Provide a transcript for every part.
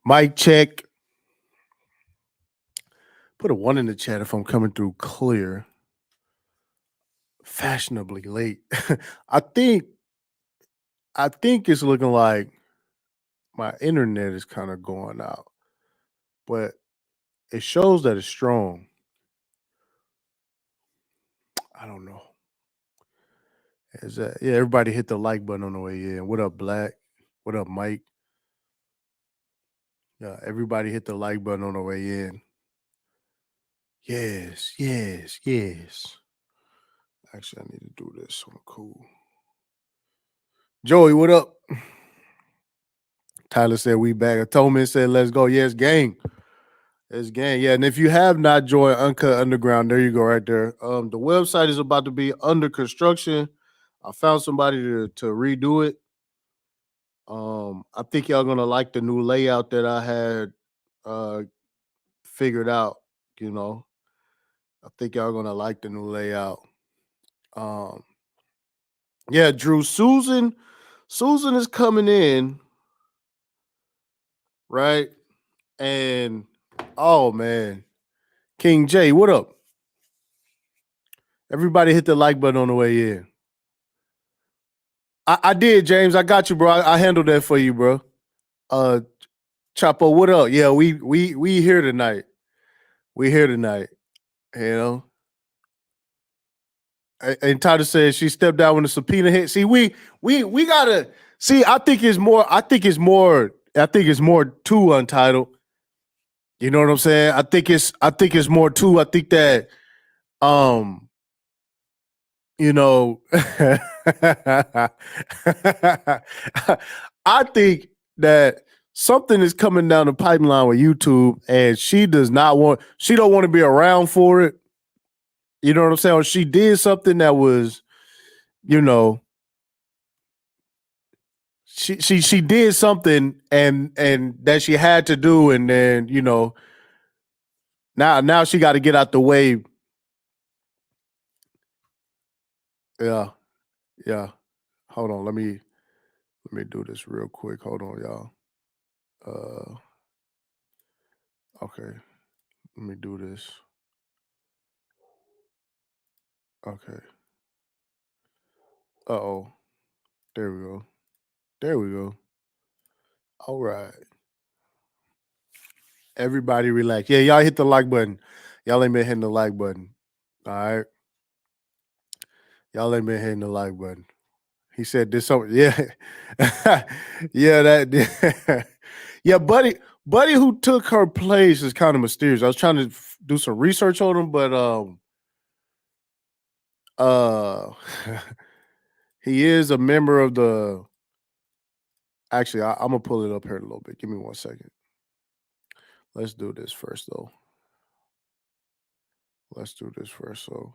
Mic check. Put a 1 in the chat if I'm coming through clear. Fashionably late. I think it's looking like my internet is kind of going out, but it shows that it's strong. I don't know. Is that everybody hit the like button on the way in. What up, Black? What up, Mike? Yeah, everybody hit the like button on the way in. Yes. Actually, I need to do this. So cool. Joey, what up? Tyler said we back. Atonement said let's go. Yes, gang. It's gang. Yeah, and if you have not joined Uncut Underground, there you go right there. The website is about to be under construction. I found somebody to redo it. I think y'all gonna like the new layout that I had figured out. You know, I think y'all gonna like the new layout. Yeah, Drew. Susan is coming in, right? And oh man, King J, what up? Everybody hit the like button on the way in. I did, James. I got you, bro. I handled that for you, bro. Chapo, what up? Yeah, we here tonight. We here tonight. You know. And Tyler said she stepped out when the subpoena hit. See, we gotta see. I think it's more too Untitled. You know what I'm saying? I think it's more too. I think that you know, I think that something is coming down the pipeline with YouTube, and she don't want to be around for it. You know what I'm saying? Or she did something that was, you know, she did something and that she had to do, and then you know, now she got to get out the way. Yeah. Hold on, let me do this real quick. Hold on, y'all. Okay. Let me do this. Okay. Uh-oh. There we go. All right. Everybody relax. Yeah, y'all hit the like button. Y'all ain't been hitting the like button. All right. Y'all ain't been hitting the like button. He said this something. Yeah. Yeah, that yeah, buddy who took her place is kind of mysterious. I was trying to do some research on him, but he is a member of the. Actually, I'm gonna pull it up here a little bit. Give me 1 second. Let's do this first, though. So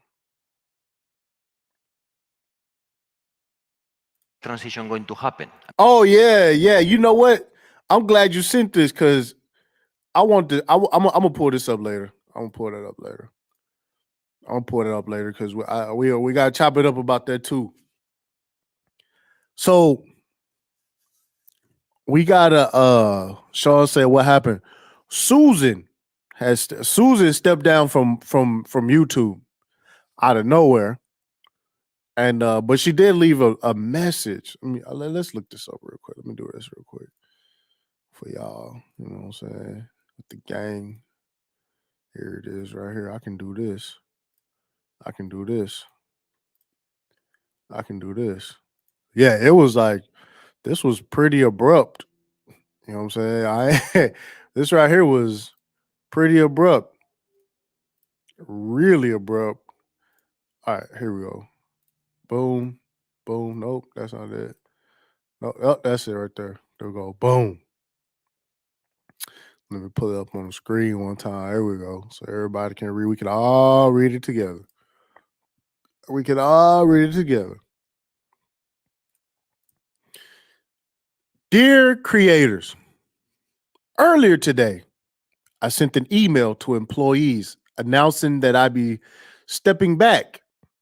transition going to happen? Oh yeah. You know what? I'm glad you sent this because I want to. I'm gonna pull this up later. I'm gonna pull that up later. Because we gotta chop it up about that too. So we gotta. Sean said, "What happened?" Susan stepped down from YouTube out of nowhere, and but she did leave a message. Let's look this up real quick. Let me do this real quick for y'all. You know what I'm saying? With the gang. Here it is right here. I can do this. Yeah, it was like, this was pretty abrupt. You know what I'm saying? This right here was pretty abrupt. Really abrupt. All right, here we go. Boom. Nope, that's not it. No, oh, that's it right there. There we go. Boom. Let me pull it up on the screen one time. There we go. So everybody can read. We can all read it together. Dear creators, earlier today, I sent an email to employees announcing that I'd be stepping back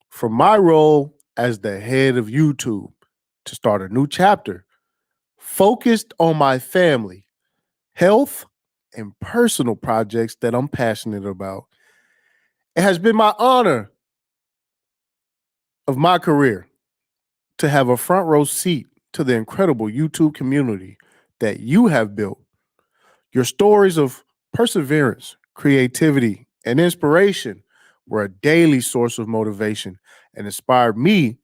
from my role as the head of YouTube to start a new chapter focused on my family health, and personal projects that I'm passionate about. It has been my honor of my career to have a front row seat to the incredible YouTube community that you have built. Your stories of perseverance, creativity, and inspiration were a daily source of motivation and inspired me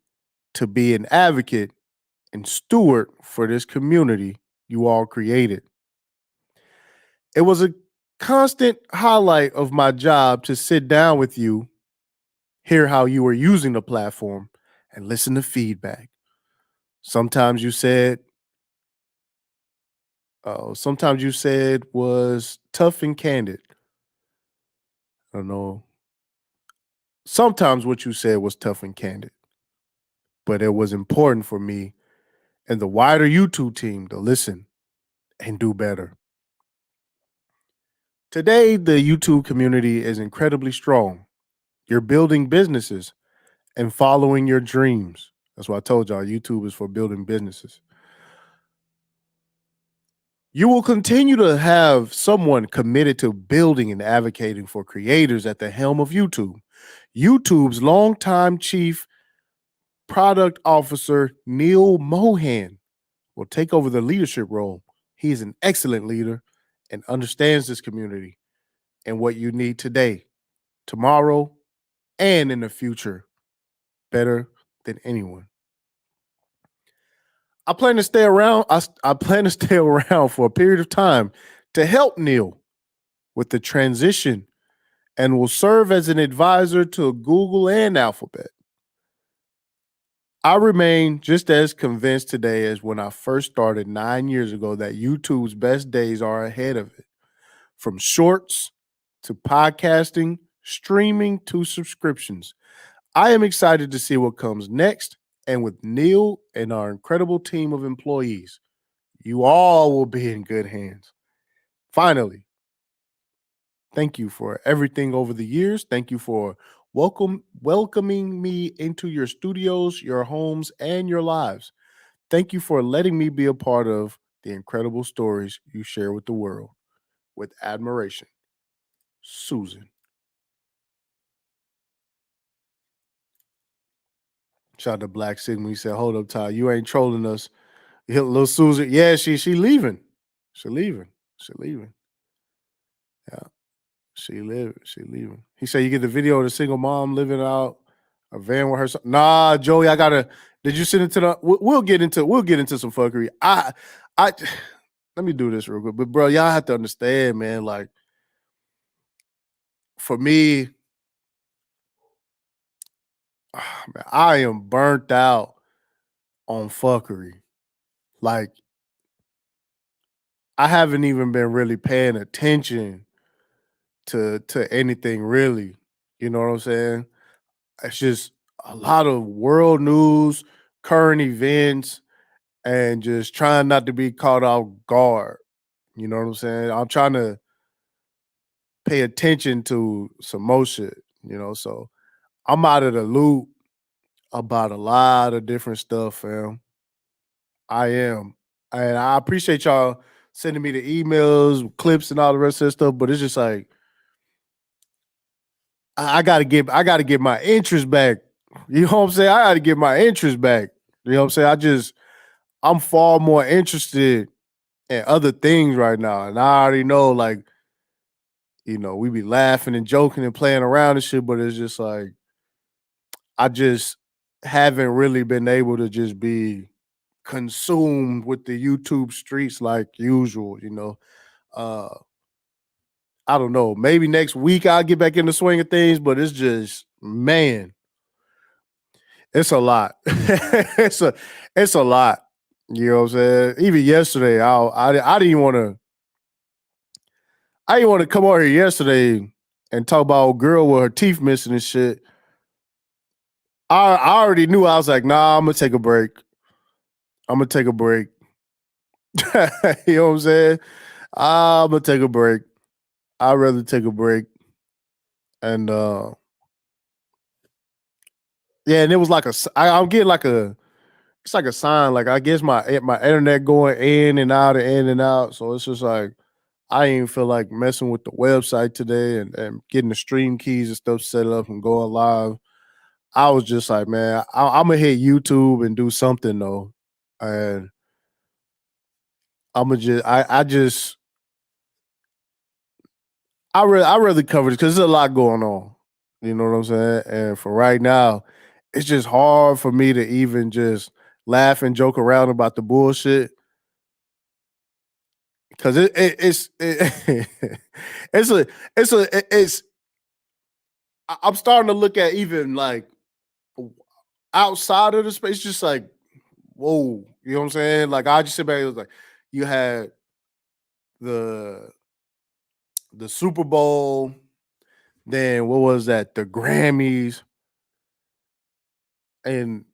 to be an advocate and steward for this community you all created. It was a constant highlight of my job to sit down with you, hear how you were using the platform, and listen to feedback. Sometimes you said, sometimes you said was tough and candid. I don't know. Sometimes what you said was tough and candid, but it was important for me and the wider YouTube team to listen and do better. Today, the YouTube community is incredibly strong. You're building businesses and following your dreams. That's why I told y'all YouTube is for building businesses. You will continue to have someone committed to building and advocating for creators at the helm of YouTube. YouTube's longtime chief product officer, Neal Mohan, will take over the leadership role. He is an excellent leader and understands this community and what you need today, tomorrow, and in the future better than anyone. I plan to stay around. I plan to stay around for a period of time to help Neal with the transition and will serve as an advisor to Google and Alphabet. I remain just as convinced today as when I first started 9 years ago that YouTube's best days are ahead of it. From shorts to podcasting, streaming to subscriptions. I am excited to see what comes next. And with Neal and our incredible team of employees, you all will be in good hands. Finally, thank you for everything over the years. Thank you for welcoming me into your studios, your homes, and your lives. Thank you for letting me be a part of the incredible stories you share with the world. With admiration, Susan. Shout out to Black Sigma. He said, "Hold up, Ty. You ain't trolling us." Little Susan. Yeah, she leaving. She leaving. She leaving. Yeah. She leaving. He said, "You get the video of the single mom living out a van with her son." Nah, Joey, I gotta. Did you send it to the? We'll get into some fuckery. I. Let me do this real quick, but bro, y'all have to understand, man. Like, for me, man, I am burnt out on fuckery. Like, I haven't even been really paying attention to anything really. You know what I'm saying? It's just a lot of world news, current events, and just trying not to be caught off guard. You know what I'm saying? I'm trying to pay attention to some more shit, so I'm out of the loop about a lot of different stuff, fam. I am. And I appreciate y'all sending me the emails, clips, and all the rest of that stuff, but it's just like I gotta get my interest back. You know what I'm saying? I gotta get my interest back. You know what I'm saying? I'm far more interested in other things right now. And I already know, like, we be laughing and joking and playing around and shit, but it's just like I just haven't really been able to just be consumed with the YouTube streets like usual. Uh I don't know. Maybe next week I'll get back in the swing of things, but it's just, man, it's a lot. it's a lot. You know what I'm saying? Even yesterday, I didn't want to. I didn't want to come over here yesterday and talk about a girl with her teeth missing and shit. I already knew. I was like, nah, I'm gonna take a break. I'm gonna take a break. You know what I'm saying? I'm gonna take a break. I'd rather take a break. And yeah, and it was like I'm getting like it's like a sign. Like, I guess my internet going in and out and in and out. So it's just like I didn't feel like messing with the website today and getting the stream keys and stuff set up and going live. I was just like, man, I'm gonna hit YouTube and do something though, and I'm gonna just, I rather cover this because there's a lot going on. You know what I'm saying? And for right now, it's just hard for me to even just laugh and joke around about the bullshit because it's a it's I'm starting to look at even like outside of the space, just like whoa, you know what I'm saying? Like I just sit back and was like, you had the Super Bowl, then what was that? The Grammys, and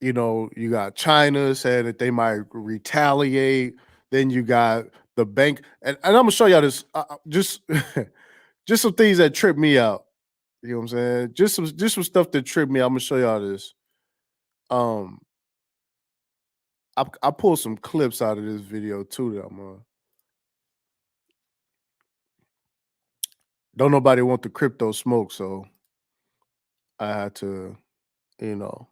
you know, you got China saying that they might retaliate. Then you got the bank, and I'm gonna show y'all this. Just just some things that trip me out. You know what I'm saying? Just some stuff that tripped me. I'm gonna show y'all this. Um, I pulled some clips out of this video too. That I'm don't nobody want the crypto smoke, so I had to, you know,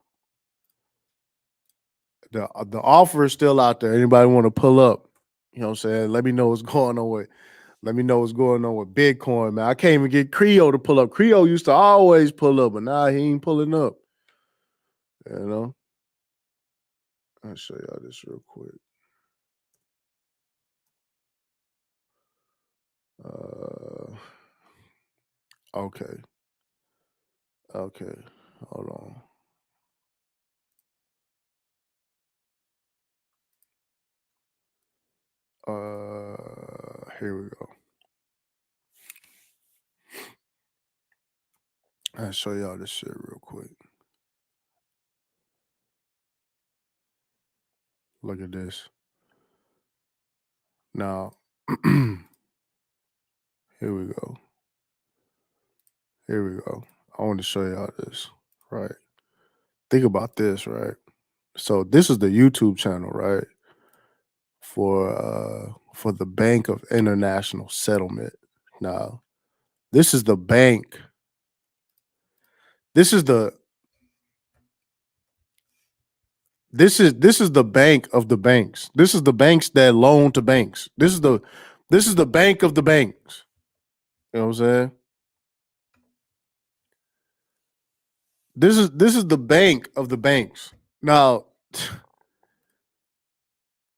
the offer is still out there. Anybody want to pull up? You know what I'm saying? Let me know what's going on with. Let me know what's going on with Bitcoin, man. I can't even get Creo to pull up. Creo used to always pull up, but now he ain't pulling up. You know? I'll show y'all this real quick. Okay. Okay. Hold on. Here we go. I'll show y'all this shit real quick. Look at this. Now, here we go. Here we go. I want to show y'all this, right? Think about this, right? So this is the YouTube channel, right? For the Bank of International Settlement. Now, this is the bank. This is the this is the bank of the banks. This is the banks that loan to banks. This is the bank of the banks. You know what I'm saying? This is the bank of the banks. Now,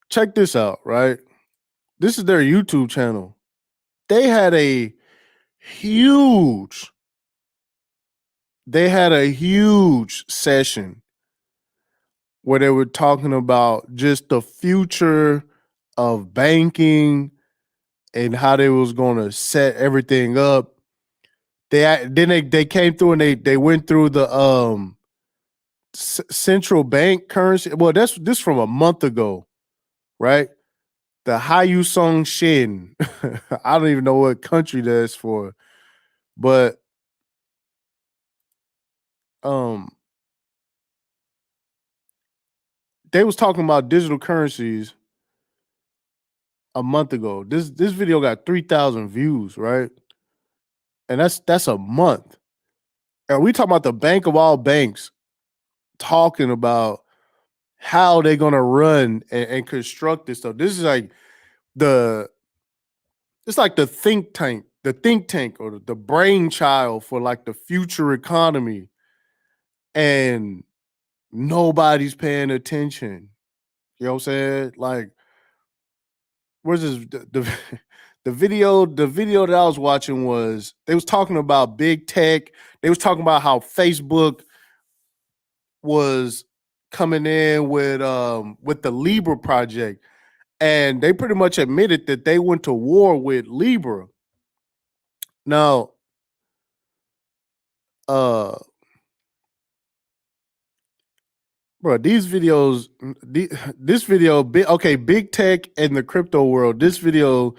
check this out, right? This is their YouTube channel. They had a huge session where they were talking about just the future of banking and how they was going to set everything up. They came through and they went through the central bank currency. Well, this from a month ago, right? The Hayu Song Shin. I don't even know what country that's for, but um they was talking about digital currencies a month ago. This video got 3,000 views, right? And that's a month. And we talking about the bank of all banks talking about how they're gonna run and construct this stuff. This is like the it's like the think tank or the brainchild for like the future economy, and nobody's paying attention. You know what I'm saying? Like, where's this the video that I was watching was they was talking about big tech. They was talking about how Facebook was coming in with the Libra project, and they pretty much admitted that they went to war with Libra. Now, uh bro, these videos, this video, big tech and the crypto world. This video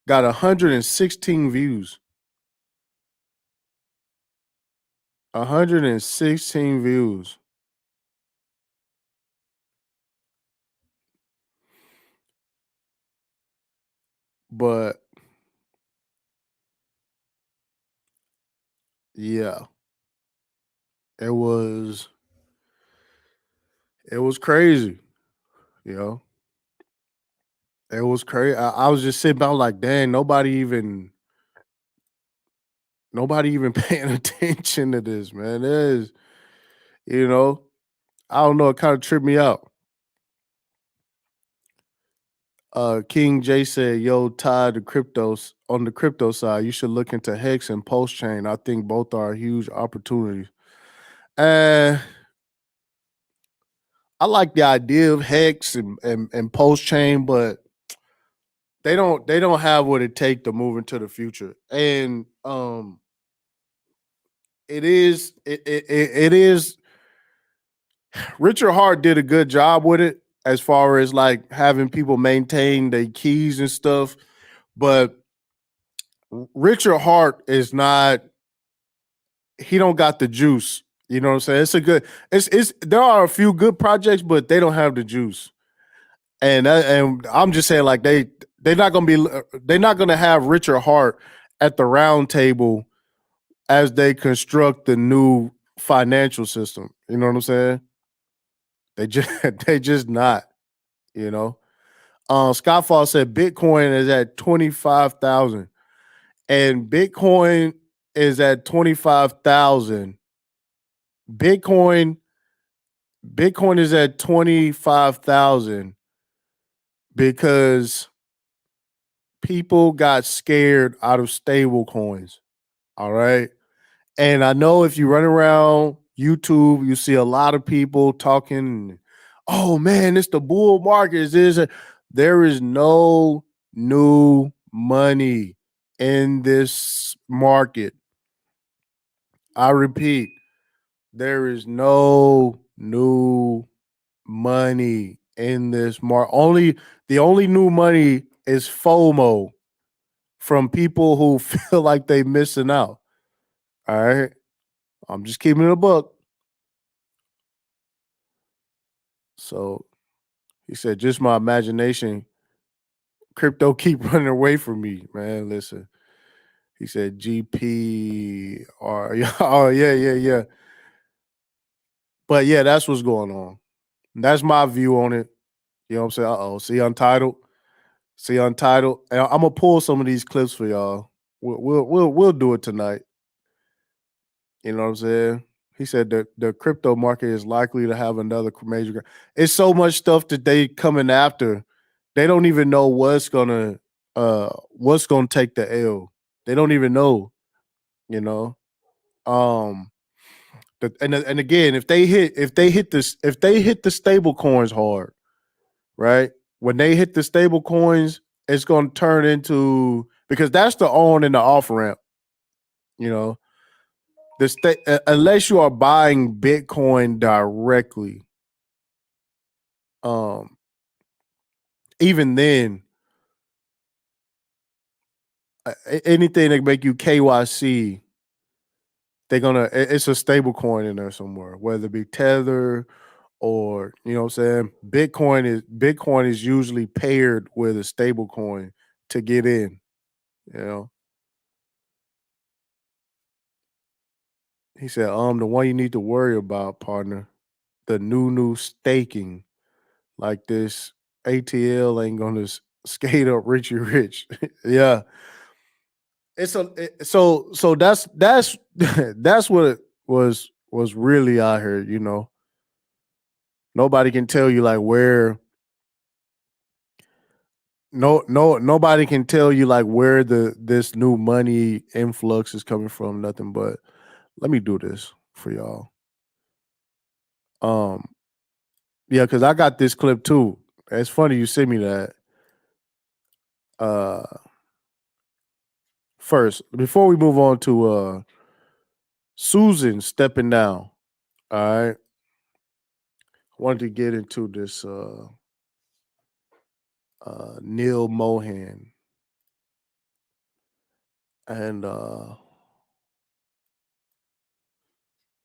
got 116 views. 116 views. But yeah, it was it was crazy, you know. It was crazy. I was just sitting back like, dang, nobody even paying attention to this, man. It is, you know, I don't know, it kind of tripped me out. King J said, "Yo, Ty, on the crypto side, you should look into Hex and Post Chain. I think both are huge opportunities." And I like the idea of Hex and Post Chain, but they don't have what it takes to move into the future. And it is Richard Hart did a good job with it as far as like having people maintain their keys and stuff, but Richard Hart is not. He don't got the juice. You know what I'm saying? It's a good. It's there are a few good projects, but they don't have the juice. And I'm just saying like they're not gonna have Richard Hart at the round table as they construct the new financial system. You know what I'm saying? They just they just not. You know. Skyfall said Bitcoin is at 25,000, and Bitcoin is at 25,000. Bitcoin Bitcoin is at 25,000 because people got scared out of stable coins. All right. And I know if you run around YouTube, you see a lot of people talking, oh man, it's the bull market. There is no new money in this market. I repeat, there is no new money in this market. The only new money is FOMO from people who feel like they missing out. All right. I'm just keeping it a book. So he said, just my imagination. Crypto keep running away from me, man. Listen. He said GPR. Oh, yeah, yeah, yeah. But yeah, that's what's going on. That's my view on it. You know what I'm saying? Uh-oh. See Untitled. And I'm gonna pull some of these clips for y'all. We'll do it tonight. You know what I'm saying? He said that the crypto market is likely to have another major. It's so much stuff that they coming after. They don't even know what's gonna take the L. They don't even know. You know. Um. And again, if they hit the stable coins hard, right? When they hit the stable coins, it's gonna turn into because that's the on and the off ramp. You know, unless you are buying Bitcoin directly, um, even then, anything that make you KYC, it's a stable coin in there somewhere, whether it be Tether or you know what I'm saying. Bitcoin is usually paired with a stable coin to get in. You know, he said, the one you need to worry about, partner, the new staking like this ATL ain't gonna skate up Richie Rich. Yeah. So that's that's what it was really out here, you know. Nobody can tell you like where nobody can tell you like where this new money influx is coming from, nothing but let me do this for y'all. Um yeah, cuz I got this clip too. It's funny you sent me that. Uh First, before we move on to Susan stepping down, all right. Wanted to get into this Neal Mohan. And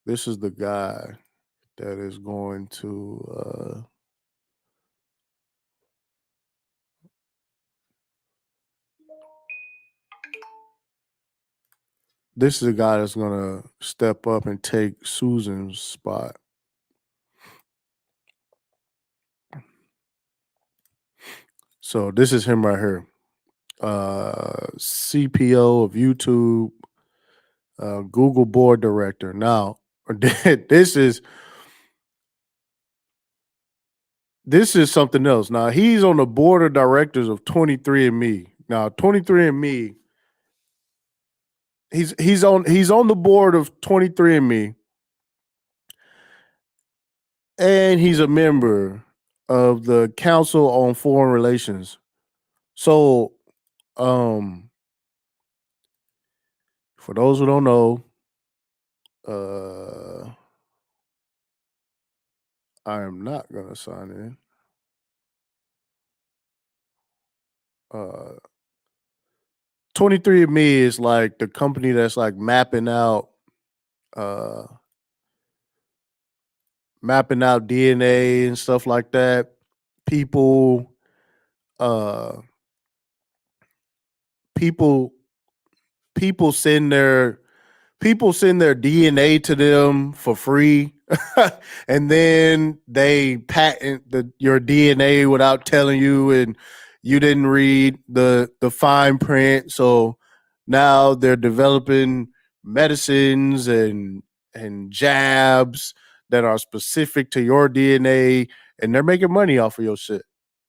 this is the guy that is going to This is a guy that's gonna step up and take Susan's spot. So this is him right here. CPO of YouTube, Google board director. Now, this is something else. Now, he's on the board of directors of 23andMe. Now, 23andMe, he's on the board of 23andMe, and he's a member of the Council on Foreign Relations. So, for those who don't know, I am not gonna sign in. 23andMe is like the company that's like mapping out DNA and stuff like that. People uh people people send their DNA to them for free. And then they patent your DNA without telling you, and you didn't read the fine print. So now they're developing medicines and jabs that are specific to your DNA, and they're making money off of your shit,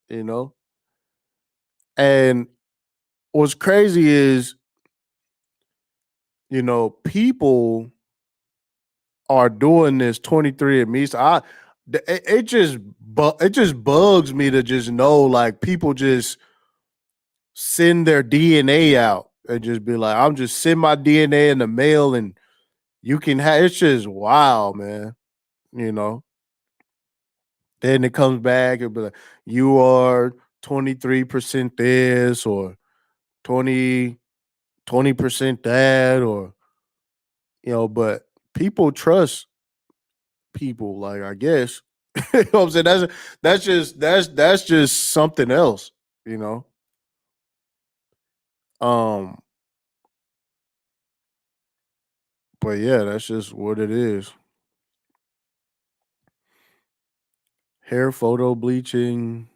you know? And what's crazy is, people are doing this 23andMe. So it just bugs me to just know, like, people just send their DNA out and just be like, I'm just send my DNA in the mail and you can have. It's just wild, man. You know. Then it comes back and be like, you are 23% this, or 20% that, or but people trust people, like, I guess. You know what I'm saying? That's just something else, you know. Um, but yeah, that's just what it is. Hair photo bleaching.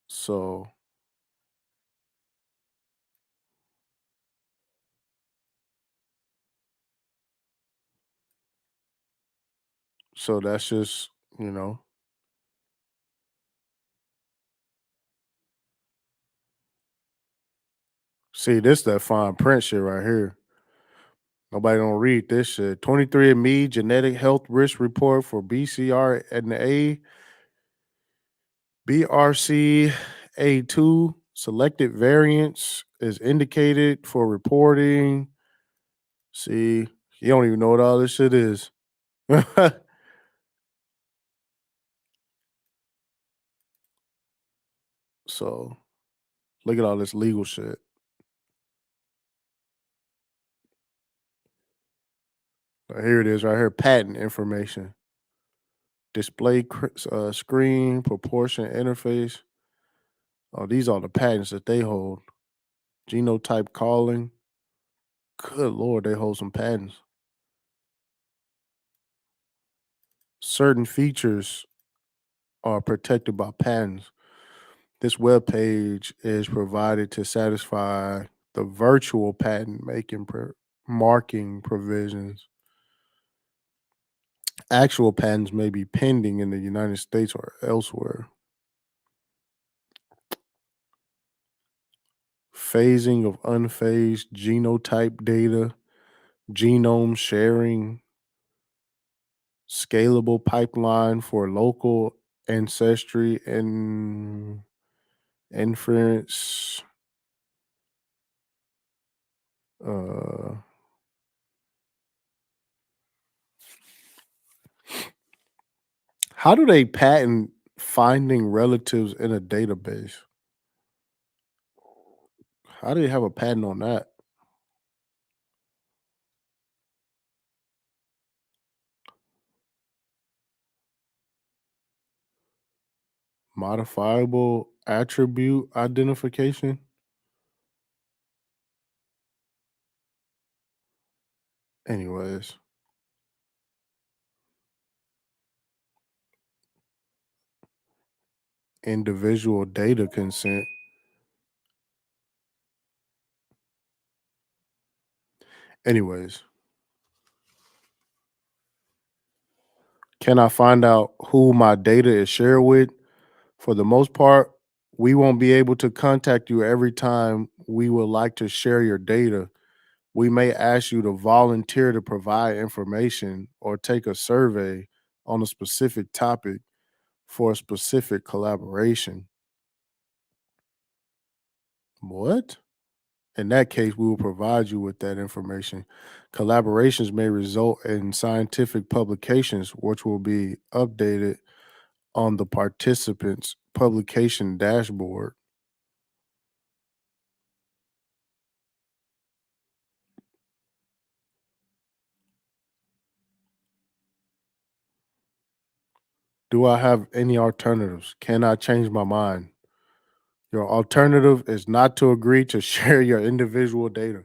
So that's just, you know. See, this that fine print shit right here. Nobody don't read this shit. 23andMe genetic health risk report for BCR and BRCA2 selected variants is indicated for reporting. See, you don't even know what all this shit is. So look at all this legal shit. Here it is right here. Patent information. Display screen, proportion interface. Oh, these are the patents that they hold. Genotype calling. Good Lord, they hold some patents. Certain features are protected by patents. This web page is provided to satisfy the virtual patent marking provisions. Actual patents may be pending in the United States or elsewhere. Phasing of unphased genotype data, genome sharing, scalable pipeline for local ancestry and inference. Uh, how do they patent finding relatives in a database? How do you have a patent on that? Modifiable attribute identification. Anyways, individual data consent. Anyways, can I find out who my data is shared with? For the most part, we won't be able to contact you every time we would like to share your data. We may ask you to volunteer to provide information or take a survey on a specific topic for a specific collaboration. What? In that case, we will provide you with that information. Collaborations may result in scientific publications, which will be updated on the participants' publication dashboard. Do I have any alternatives? Can I change my mind? Your alternative is not to agree to share your individual data.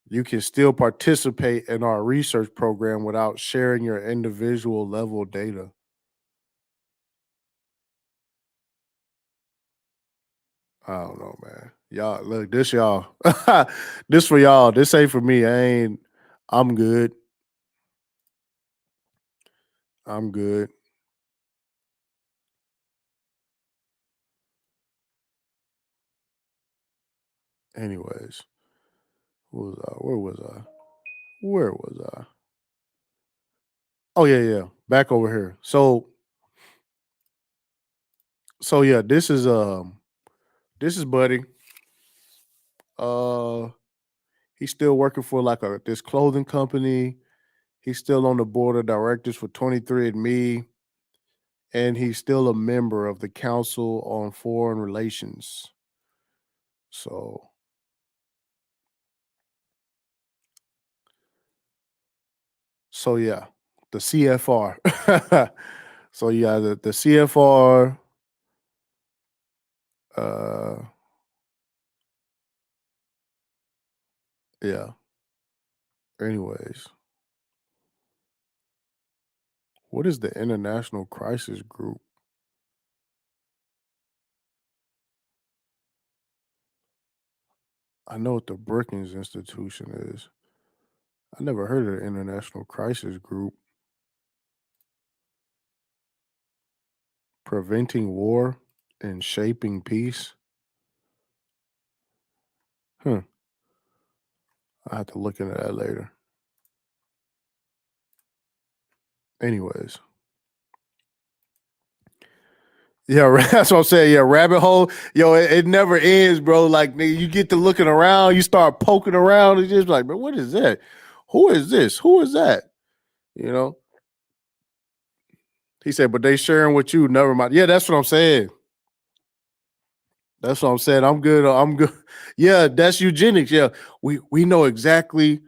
You can still participate in our research program without sharing your individual level data. I don't know, man. Y'all, look, this y'all. This for y'all. This ain't for me. I'm good. I'm good. Anyways, where was I? Where was I? Oh yeah, yeah. Back over here. So yeah, this is Buddy. Uh he's still working for like this clothing company. He's still on the board of directors for 23andMe, and he's still a member of the Council on Foreign Relations. So so yeah, the CFR. So yeah, the CFR. Uh, yeah. Anyways, what is the International Crisis Group? I know what the Brookings Institution is. I never heard of the International Crisis Group. Preventing war and shaping peace. Hmm. I have to look into that later. Anyways, yeah, that's what I'm saying. Yeah, rabbit hole, yo, it never ends, bro. Like nigga, you get to looking around, you start poking around, it's just like, man, what is that? Who is this? Who is that? You know? He said, but they sharing with you. Never mind. Yeah, that's what I'm saying. That's what I'm saying. I'm good. I'm good. Yeah, that's eugenics. Yeah, we know exactly.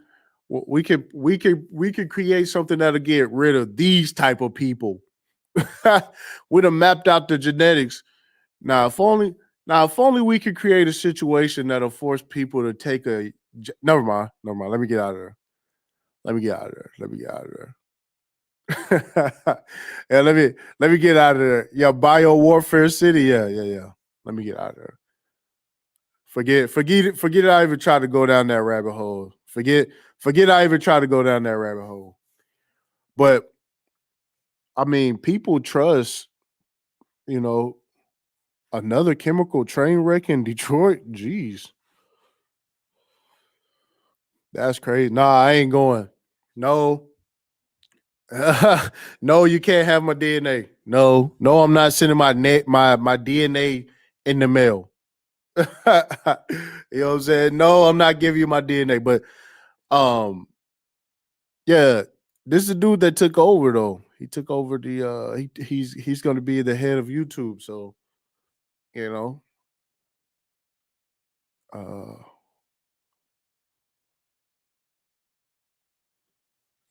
We could create something that'll get rid of these type of people. We'd have mapped out the genetics. Now, if only we could create a situation that'll force people to take a. Never mind. Never mind. Let me get out of there. Let me get out of there. Let me get out of there. Yeah, let me get out of there. Yeah, bio warfare city. Yeah, yeah, yeah. Let me get out of there. Forget it. I even tried to go down that rabbit hole. Forget I even tried to go down that rabbit hole. But I mean, people trust, you know, another chemical train wreck in Detroit. Jeez, that's crazy. Nah, I ain't going. No, no, you can't have my DNA. No, no, I'm not sending my DNA in the mail. You know what I'm saying? No, I'm not giving you my DNA. But um, yeah, this is the dude that took over though. He took over the he's gonna be the head of YouTube. So, you know, uh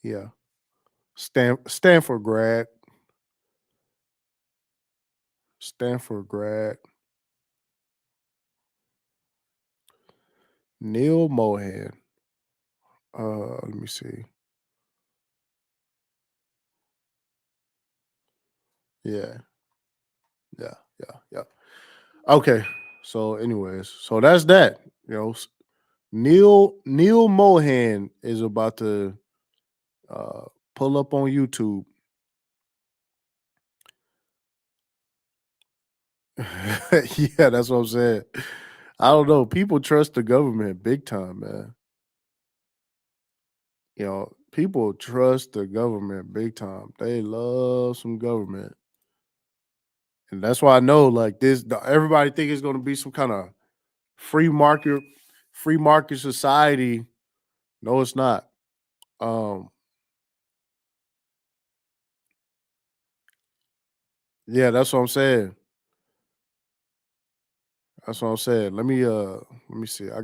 yeah. Stanford grad. Stanford grad. Neal Mohan. Let me see. Yeah. Yeah. Yeah. Yeah. Okay. So, anyways, so that's that. You know, Neal Mohan is about to uh pull up on YouTube. Yeah, that's what I'm saying. I don't know. People trust the government big time, man. You know, people trust the government big time. They love some government. And that's why I know like everybody think it's going to be some kind of free market free market society. No, it's not. Um yeah, that's what I'm saying. That's what I'm saying. Let me see. I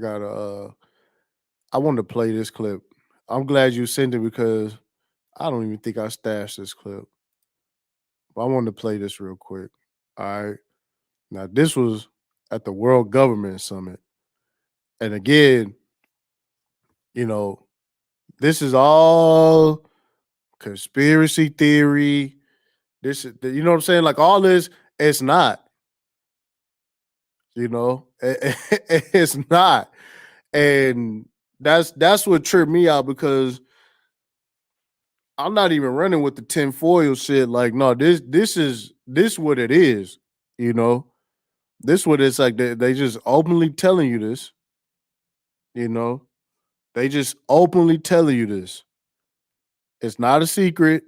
want to play this clip. I'm glad you sent it because I don't even think I stashed this clip. But I wanted to play this real quick. All right. Now this was at the World Government Summit. And again, you know, this is all conspiracy theory. This is you know what I'm saying? Like all this, it's not, you know. It's not. And that's what tripped me out because I'm not even running with the tinfoil shit. Like, no, this what it is, you know. This what it's like. They just openly telling you this, you know. They just openly telling you this. It's not a secret.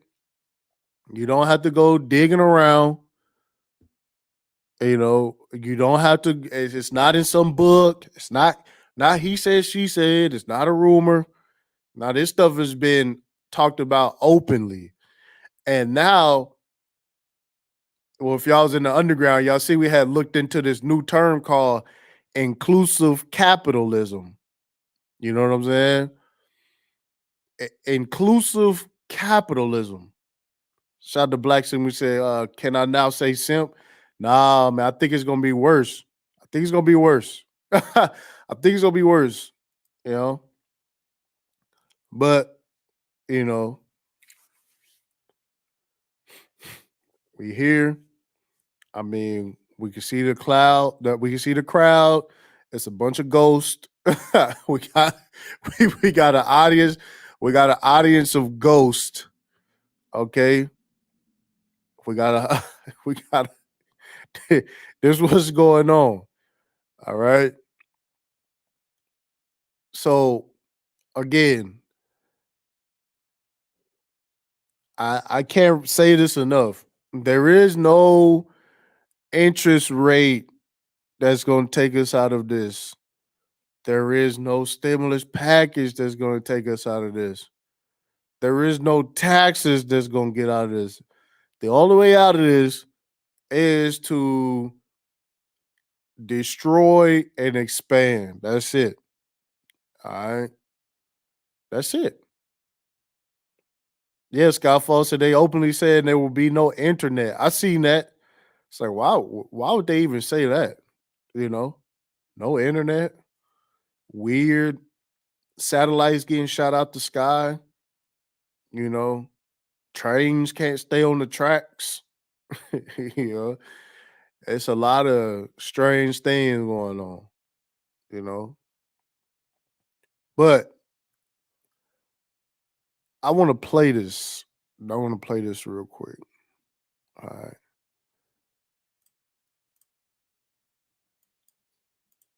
You don't have to go digging around. You know, you don't have to. It's not in some book. It's not he said she said. It's not a rumor. Now this stuff has been talked about openly, and now, well, if y'all was in the underground, y'all see we had looked into this new term called inclusive capitalism. You know what I'm saying? Inclusive capitalism. Shout out to Black Sim. We say, can I now say simp? Nah, man, I think it's gonna be worse. I think it's gonna be worse. I think it's gonna be worse, you know. But, you know, we here. I mean, we can see the cloud, that we can see the crowd. It's a bunch of ghosts. we got we got an audience. We got an audience of ghosts. Okay. We got a we got this what's going on. All right. So again, I can't say this enough. There is no interest rate that's going to take us out of this. There is no stimulus package that's going to take us out of this. There is no taxes that's going to get out of this. The only way out of this is to destroy and expand. That's it. All right. That's it. Yeah, Skyfall said they openly said there will be no internet. I seen that. It's like, wow, why would they even say that? You know, no internet, weird satellites getting shot out the sky, you know, trains can't stay on the tracks. You know, it's a lot of strange things going on, you know. But I want to play this. I want to play this real quick. All right.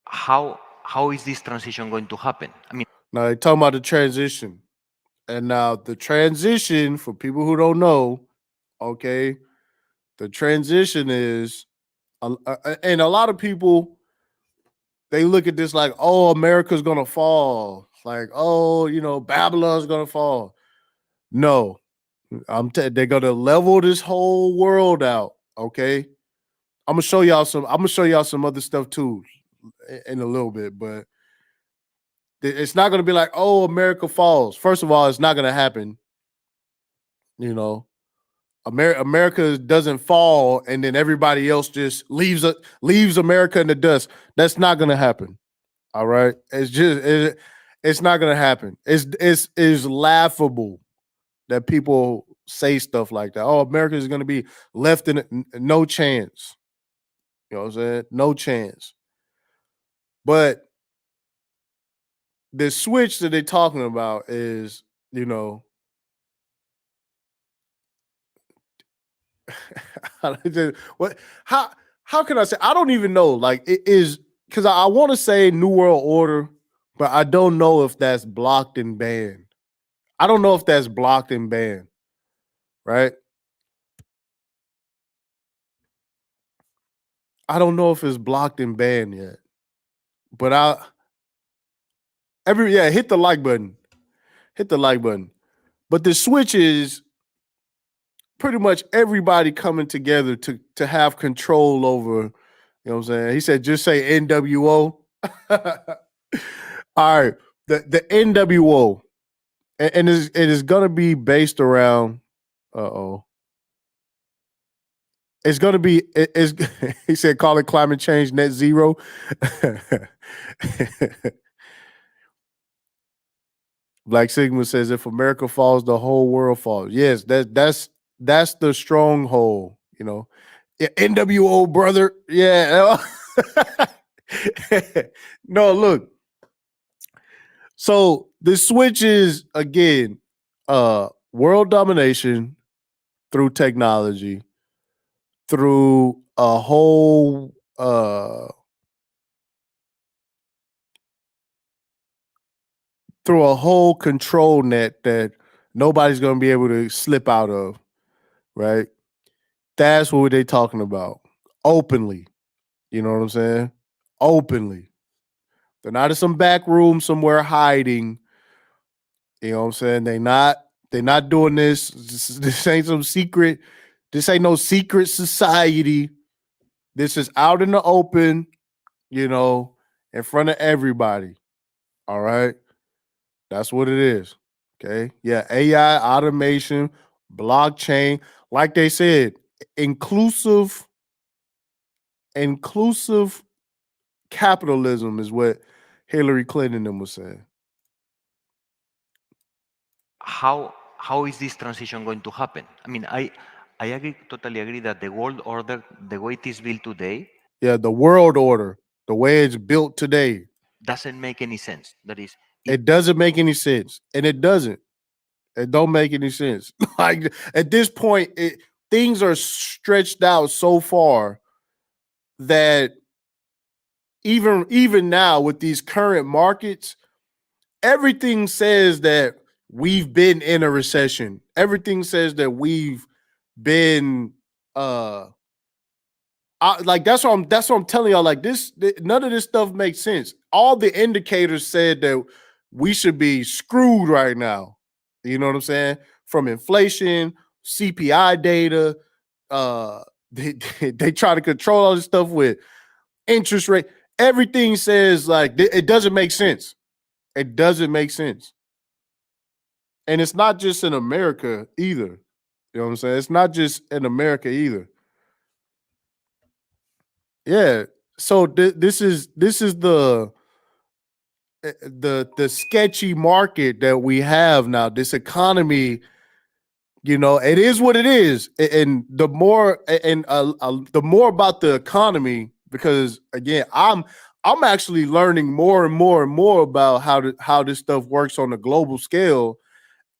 How is this transition going to happen? I mean, Now they talking about the transition. And now the transition, for people who don't know, okay, the transition is, and a lot of people, they look at this like, oh, America's gonna fall, like, oh, you know, Babylon's gonna fall. No, they're gonna level this whole world out. Okay, I'm gonna show y'all some. I'm gonna show y'all some other stuff too in a little bit, but it's not gonna be like, oh, America falls. First of all, it's not gonna happen. You know, America doesn't fall, and then everybody else just leaves America in the dust. That's not gonna happen. All right, It's not gonna happen. It's laughable that people say stuff like that. Oh, America is gonna be left in no chance. You know what I'm saying? No chance. But the switch that they're talking about is, you know, what? How can I say? I don't even know. Like it is because I want to say New World Order, but I don't know if that's blocked and banned. I don't know if that's blocked and banned, right? I don't know if it's blocked and banned yet. But hit the like button. Hit the like button. But the switch is pretty much everybody coming together to have control over, you know what I'm saying? He said just say NWO. All right. The NWO. And it is gonna be based around it's gonna be it's he said call it climate change net zero. Black Sigma says if America falls, the whole world falls. Yes, that's the stronghold, you know. Yeah, NWO brother. Yeah. No, look. So the switch is again world domination through technology, through a whole control net that nobody's going to be able to slip out of, right? That's what they're talking about openly. You know what I'm saying? Openly. They're not in some back room somewhere hiding. You know what I'm saying? They're not doing this. This ain't some secret. This ain't no secret society. This is out in the open, you know, in front of everybody. All right. That's what it is. Okay. Yeah. AI, automation, blockchain. Like they said, inclusive capitalism is what Hillary Clinton and was saying. How is this transition going to happen? I mean, totally agree that the world order, the way it is built today, Yeah, the world order, the way it's built today, doesn't make any sense. That is, it doesn't make any sense. And it doesn't. It don't make any sense. Like at this point, things are stretched out so far that even now with these current markets, everything says that we've been in a recession. Everything says that we've been like that's what I'm telling y'all. Like none of this stuff makes sense. All the indicators said that we should be screwed right now. You know what I'm saying? From inflation, CPI data, uh, they try to control all this stuff with interest rate. Everything says like it doesn't make sense. It doesn't make sense. And it's not just in America either. You know what I'm saying? It's not just in America either. Yeah. So this is the sketchy market that we have now. This economy, you know, it is what it is. And the more the more about the economy, because again, I'm actually learning more and more and more about how this stuff works on a global scale.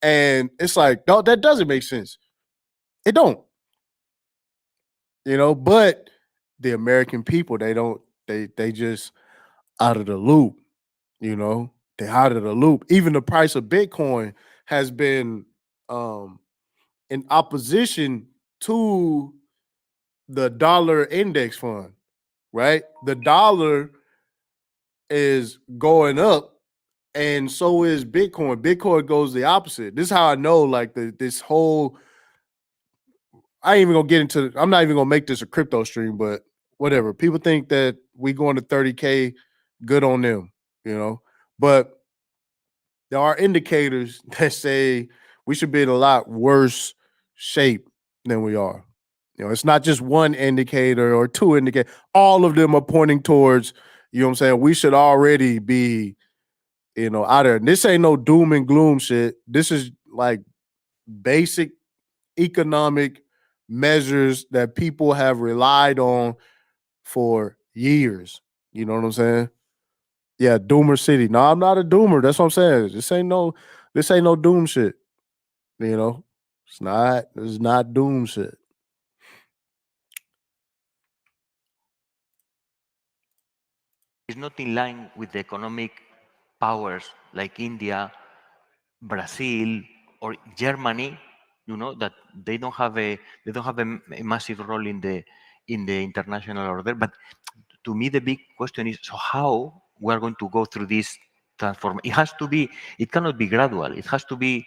And it's like, no, that doesn't make sense. It don't, you know, but the American people, they just out of the loop, you know, they're out of the loop. Even the price of Bitcoin has been in opposition to the dollar index fund, right? The dollar is going up and so is Bitcoin. Bitcoin goes the opposite. This is how I know like this whole I ain't even gonna get into. I'm not even gonna make this a crypto stream, but whatever. People think that we going to 30K, good on them, you know. But there are indicators that say we should be in a lot worse shape than we are. You know, it's not just one indicator or two indicators. All of them are pointing towards, you know what I'm saying? We should already be, Out there. And this ain't no doom and gloom shit. This is like basic economic measures that people have relied on for years. You know what I'm saying? Yeah, Doomer City. No, I'm not a doomer. That's what I'm saying. This ain't no doom shit. You know? It's not doom shit. It's not in line with the economic powers like India, Brazil, or Germany. That they don't have a massive role in the international order. But to me, the big question is: so how we are going to go through this transform? It has to be. It cannot be gradual. It has to be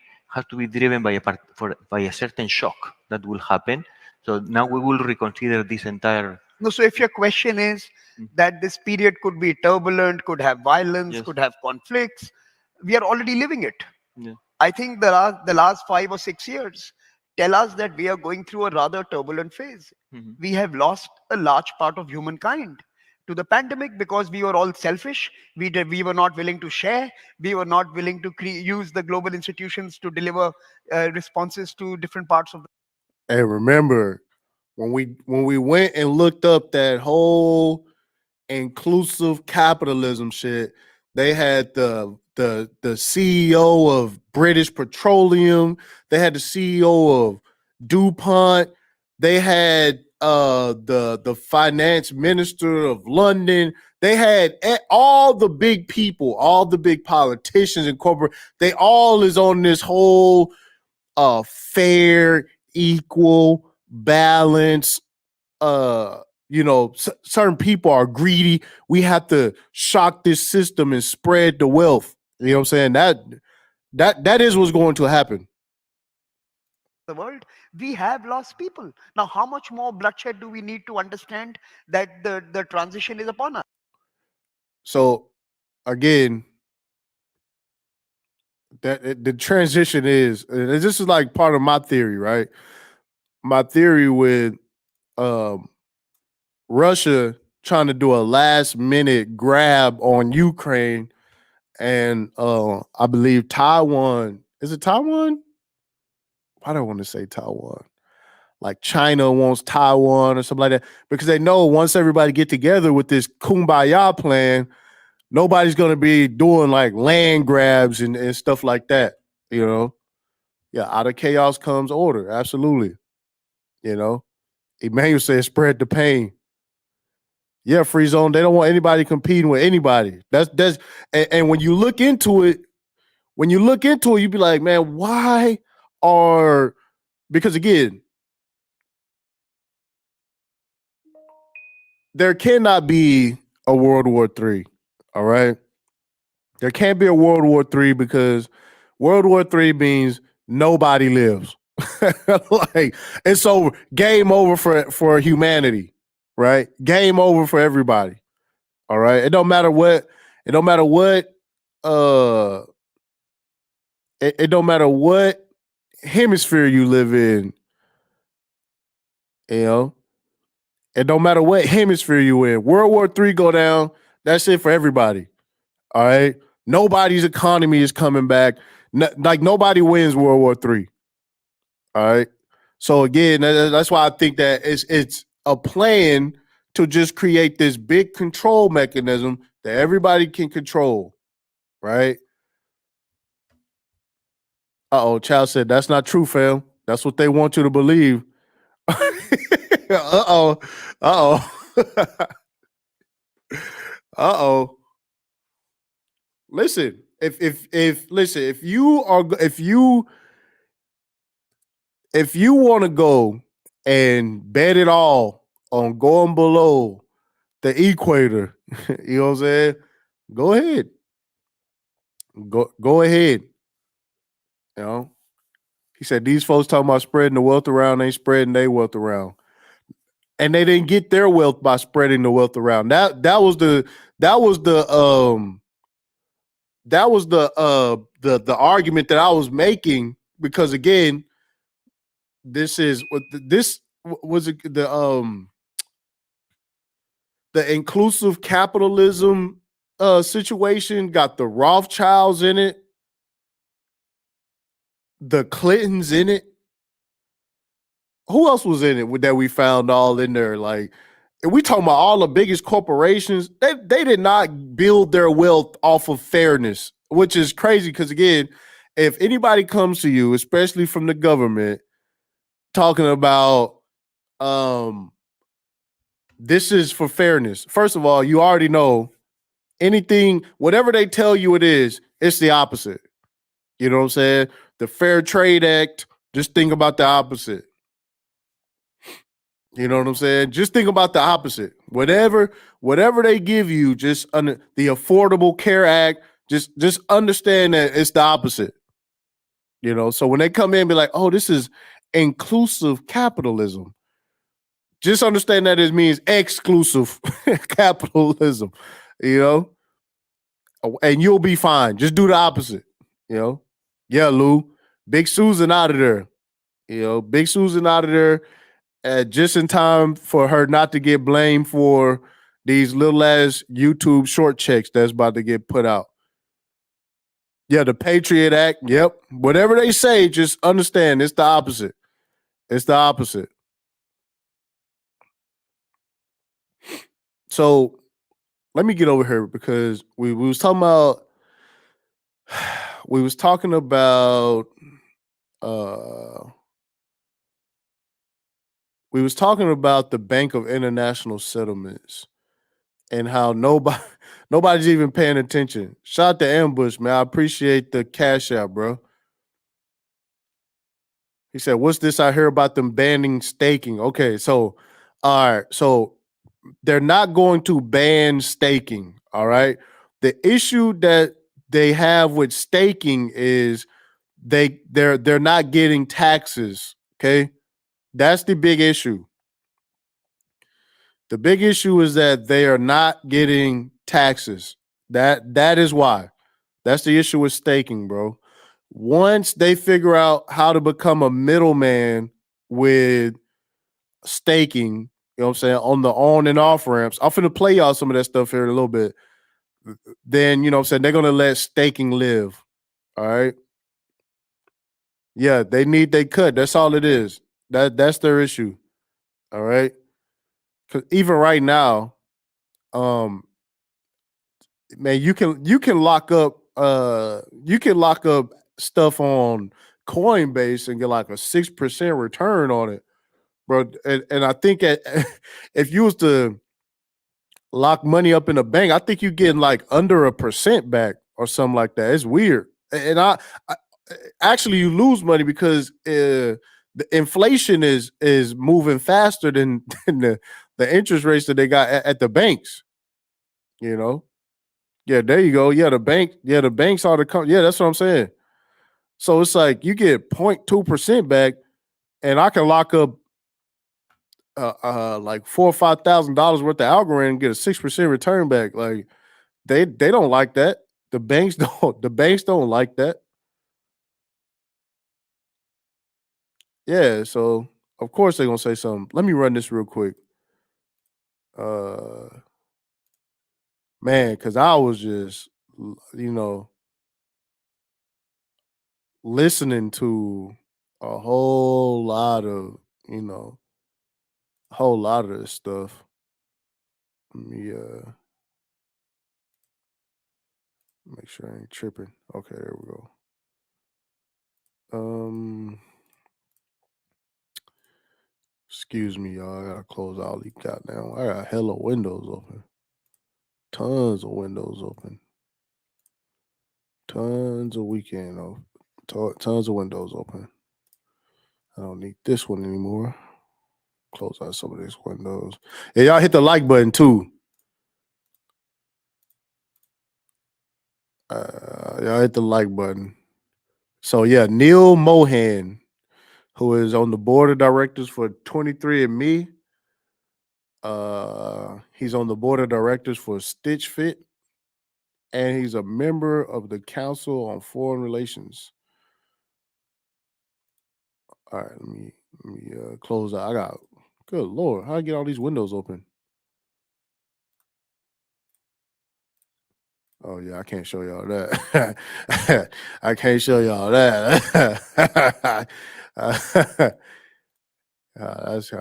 driven by a certain shock that will happen. So now we will reconsider this entire. No, so if your question is Mm. that this period could be turbulent, could have violence, Yes. could have conflicts, we are already living it. Yeah. I think the last 5 or 6 years tell us that we are going through a rather turbulent phase. Mhm. We have lost a large part of humankind to the pandemic because we were all selfish. We were not willing to share. We were not willing to use the global institutions to deliver responses to different parts of the. And remember, when we went and looked up that whole inclusive capitalism shit, they had the CEO of British Petroleum, they had the CEO of DuPont, they had the finance minister of London, they had all the big people, all the big politicians and corporate, they all is on this whole fair, equal, balanced certain people are greedy. We have to shock this system and spread the wealth. You know what I'm saying? That is what's going to happen. World, we have lost people. Now, how much more bloodshed do we need to understand that the transition is upon us? So again, the transition is this is like part of my theory, right? My theory with um, Russia trying to do a last minute grab on Ukraine and I believe Taiwan. Is it Taiwan? Why do I want to say Taiwan? Like China wants Taiwan or something like that because they know once everybody get together with this kumbaya plan, nobody's gonna be doing like land grabs and stuff like that. You know, yeah, out of chaos comes order. Absolutely. You know, Emmanuel says spread the pain. Yeah, free zone. They don't want anybody competing with anybody. That's and when you look into it, you be like, man, why are because again, there cannot be a World War III. All right. There can't be a World War III because World War III means nobody lives. Like it's over. Game over for humanity. Right? Game over for everybody. All right. It don't matter what. It don't matter what. Uh. It don't matter what hemisphere you live in. You know. It don't matter what hemisphere you in. World War III go down. That's it for everybody. All right. Nobody's economy is coming back. Like nobody wins World War III. All right. So again, that's why I think that it's a plan to just create this big control mechanism that everybody can control. Right. Child said that's not true, fam. That's what they want you to believe. Uh oh. Uh-oh. Listen, if you want to go and bet it all on going below the equator, you know what I'm saying? Go ahead. Go ahead. You know? He said these folks talking about spreading the wealth around, ain't spreading their wealth around. And they didn't get their wealth by spreading the wealth around. That was the argument that I was making because again, this is what this was it the inclusive capitalism situation got the Rothschilds in it, the Clintons in it. Who else was in it that we found all in there? Like, if we talking about all the biggest corporations, they did not build their wealth off of fairness, which is crazy. Because again, if anybody comes to you, especially from the government, talking about this is for fairness, first of all, you already know anything, whatever they tell you it is, it's the opposite. You know what I'm saying? The Fair Trade Act, just think about the opposite. You know what I'm saying? Just think about the opposite. Whatever they give you, just under the Affordable Care Act, just understand that it's the opposite. You know, so when they come in and be like, oh, this is inclusive capitalism, just understand that it means exclusive capitalism, you know, and you'll be fine. Just do the opposite, you know. Yeah, Lou, Big Susan out of there. You know, Big Susan out of there just in time for her not to get blamed for these little ass YouTube short checks that's about to get put out. Yeah, the Patriot Act. Yep. Whatever they say, just understand it's the opposite. It's the opposite. So let me get over here because we was talking about the Bank of International Settlements and how nobody's even paying attention. Shout out to Ambush, man. I appreciate the cash out, bro. He said, what's this I hear about them banning staking? Okay, so all right, so they're not going to ban staking, all right? The issue that they have with staking is they're not getting taxes, okay? That's the big issue. The big issue is that they are not getting taxes. That is why. That's the issue with staking, bro. Once they figure out how to become a middleman with staking, you know what I'm saying, on the on and off ramps. I'm finna play y'all some of that stuff here in a little bit. Then, you know what I'm saying, they're gonna let staking live. All right. Yeah, they need they cut. That's all it is. That's their issue. All right. Cause even right now, um, man, you can lock up stuff on Coinbase and get like a 6% return on it, bro. And I think if you was to lock money up in a bank, I think you getting like under 1% back or something like that. It's weird, and I actually you lose money because the inflation is moving faster than, than the interest rates that they got at the banks. You know. Yeah, there you go. Yeah, the banks are the yeah, that's what I'm saying. So it's like you get 0.2% back, and I can lock up like $4,000 or $5,000 worth of algorithm and get a 6% return back. Like they don't like that. The banks don't like that. Yeah, so of course they're gonna say something. Let me run this real quick. Uh Man, because I was just listening to a whole lot of, this stuff. Let me make sure I ain't tripping. Okay, there we go. Excuse me, y'all. I gotta close all these goddamn. I got hella windows open. Tons of windows open. Tons of weekend open. Tons of windows open. I don't need this one anymore. Close out some of these windows. Yeah, y'all hit the like button too. Y'all hit the like button. So yeah, Neal Mohan, who is on the board of directors for 23andMe. He's on the board of directors for Stitch Fit, and he's a member of the Council on Foreign Relations. All right, let me close out. I got good lord, how I get all these windows open? Oh yeah, I can't show y'all that. I can't show y'all that. That's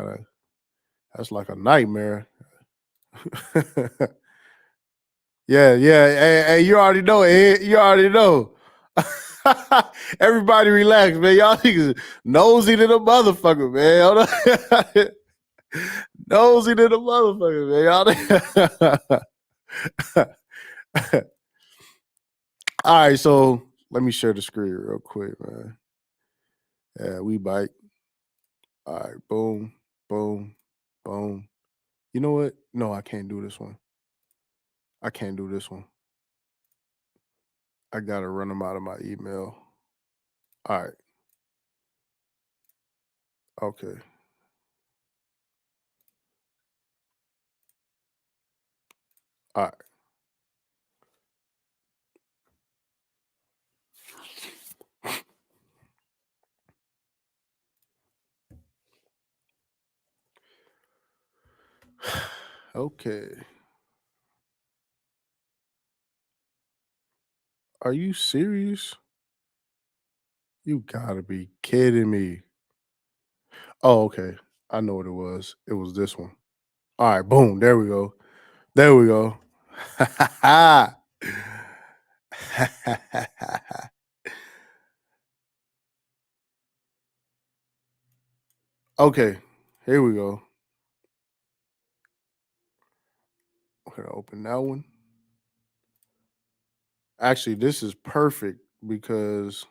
that's like a nightmare. Yeah. Hey, you already know. You already know. Everybody relax, man. Y'all niggas nosy to the motherfucker, man. Hold on. Nosy to the motherfucker, man. Y'all. All right, so let me share the screen real quick, man. Yeah, we bite. All right, boom, boom, boom. You know what? No, I can't do this one. I can't do this one. I gotta run them out of my email. All right. Okay. All right. Okay. Are you serious? You gotta be kidding me. Oh, okay. I know what it was. It was this one. All right, boom. There we go. There we go. Okay, here we go. I'm gonna open that one. Actually, this is perfect because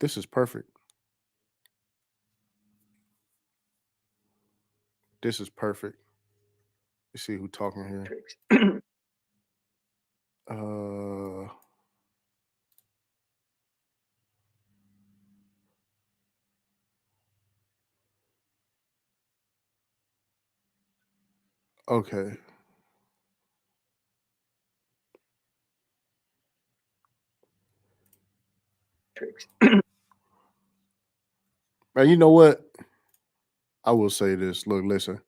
this is perfect. This is perfect. Let's see who talking here. Okay. Man, you know what? I will say this. Look, listen.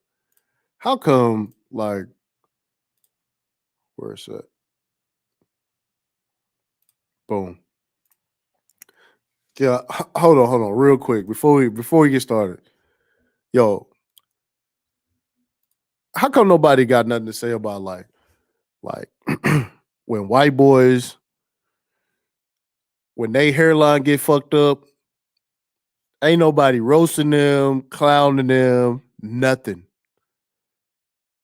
How come, like, where is that? Boom. Yeah, hold on, real quick before we get started. Yo, how come nobody got nothing to say about like when white boys when they hairline get fucked up, ain't nobody roasting them, clowning them, nothing.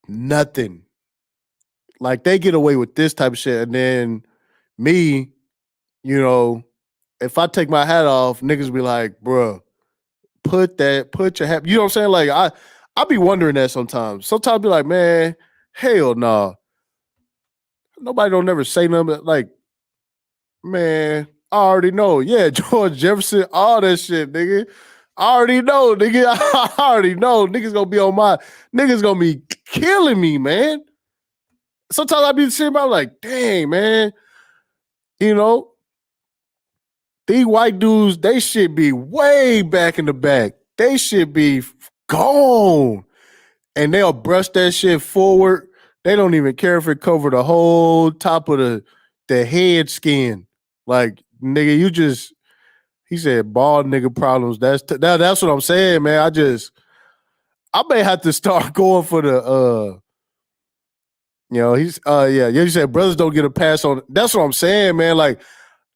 Nothing. Like they get away with this type of shit. And then me, you know, if I take my hat off, niggas be like, bruh, put your hat. You know what I'm saying? Like I be wondering that sometimes. Sometimes I be like, man, hell nah. Nobody don't never say nothing like, man, I already know. Yeah, George Jefferson, all that shit, nigga. I already know, nigga. I already know. Niggas gonna be killing me, man. Sometimes I be sitting about like, dang, man. You know, these white dudes, they should be way back in the back. They should be gone. And they'll brush that shit forward. They don't even care if it cover the whole top of the head skin. Like, nigga, you just he said bald nigga problems. That's what I'm saying, man. I may have to start going for the you said brothers don't get a pass on. That's what I'm saying, man. Like,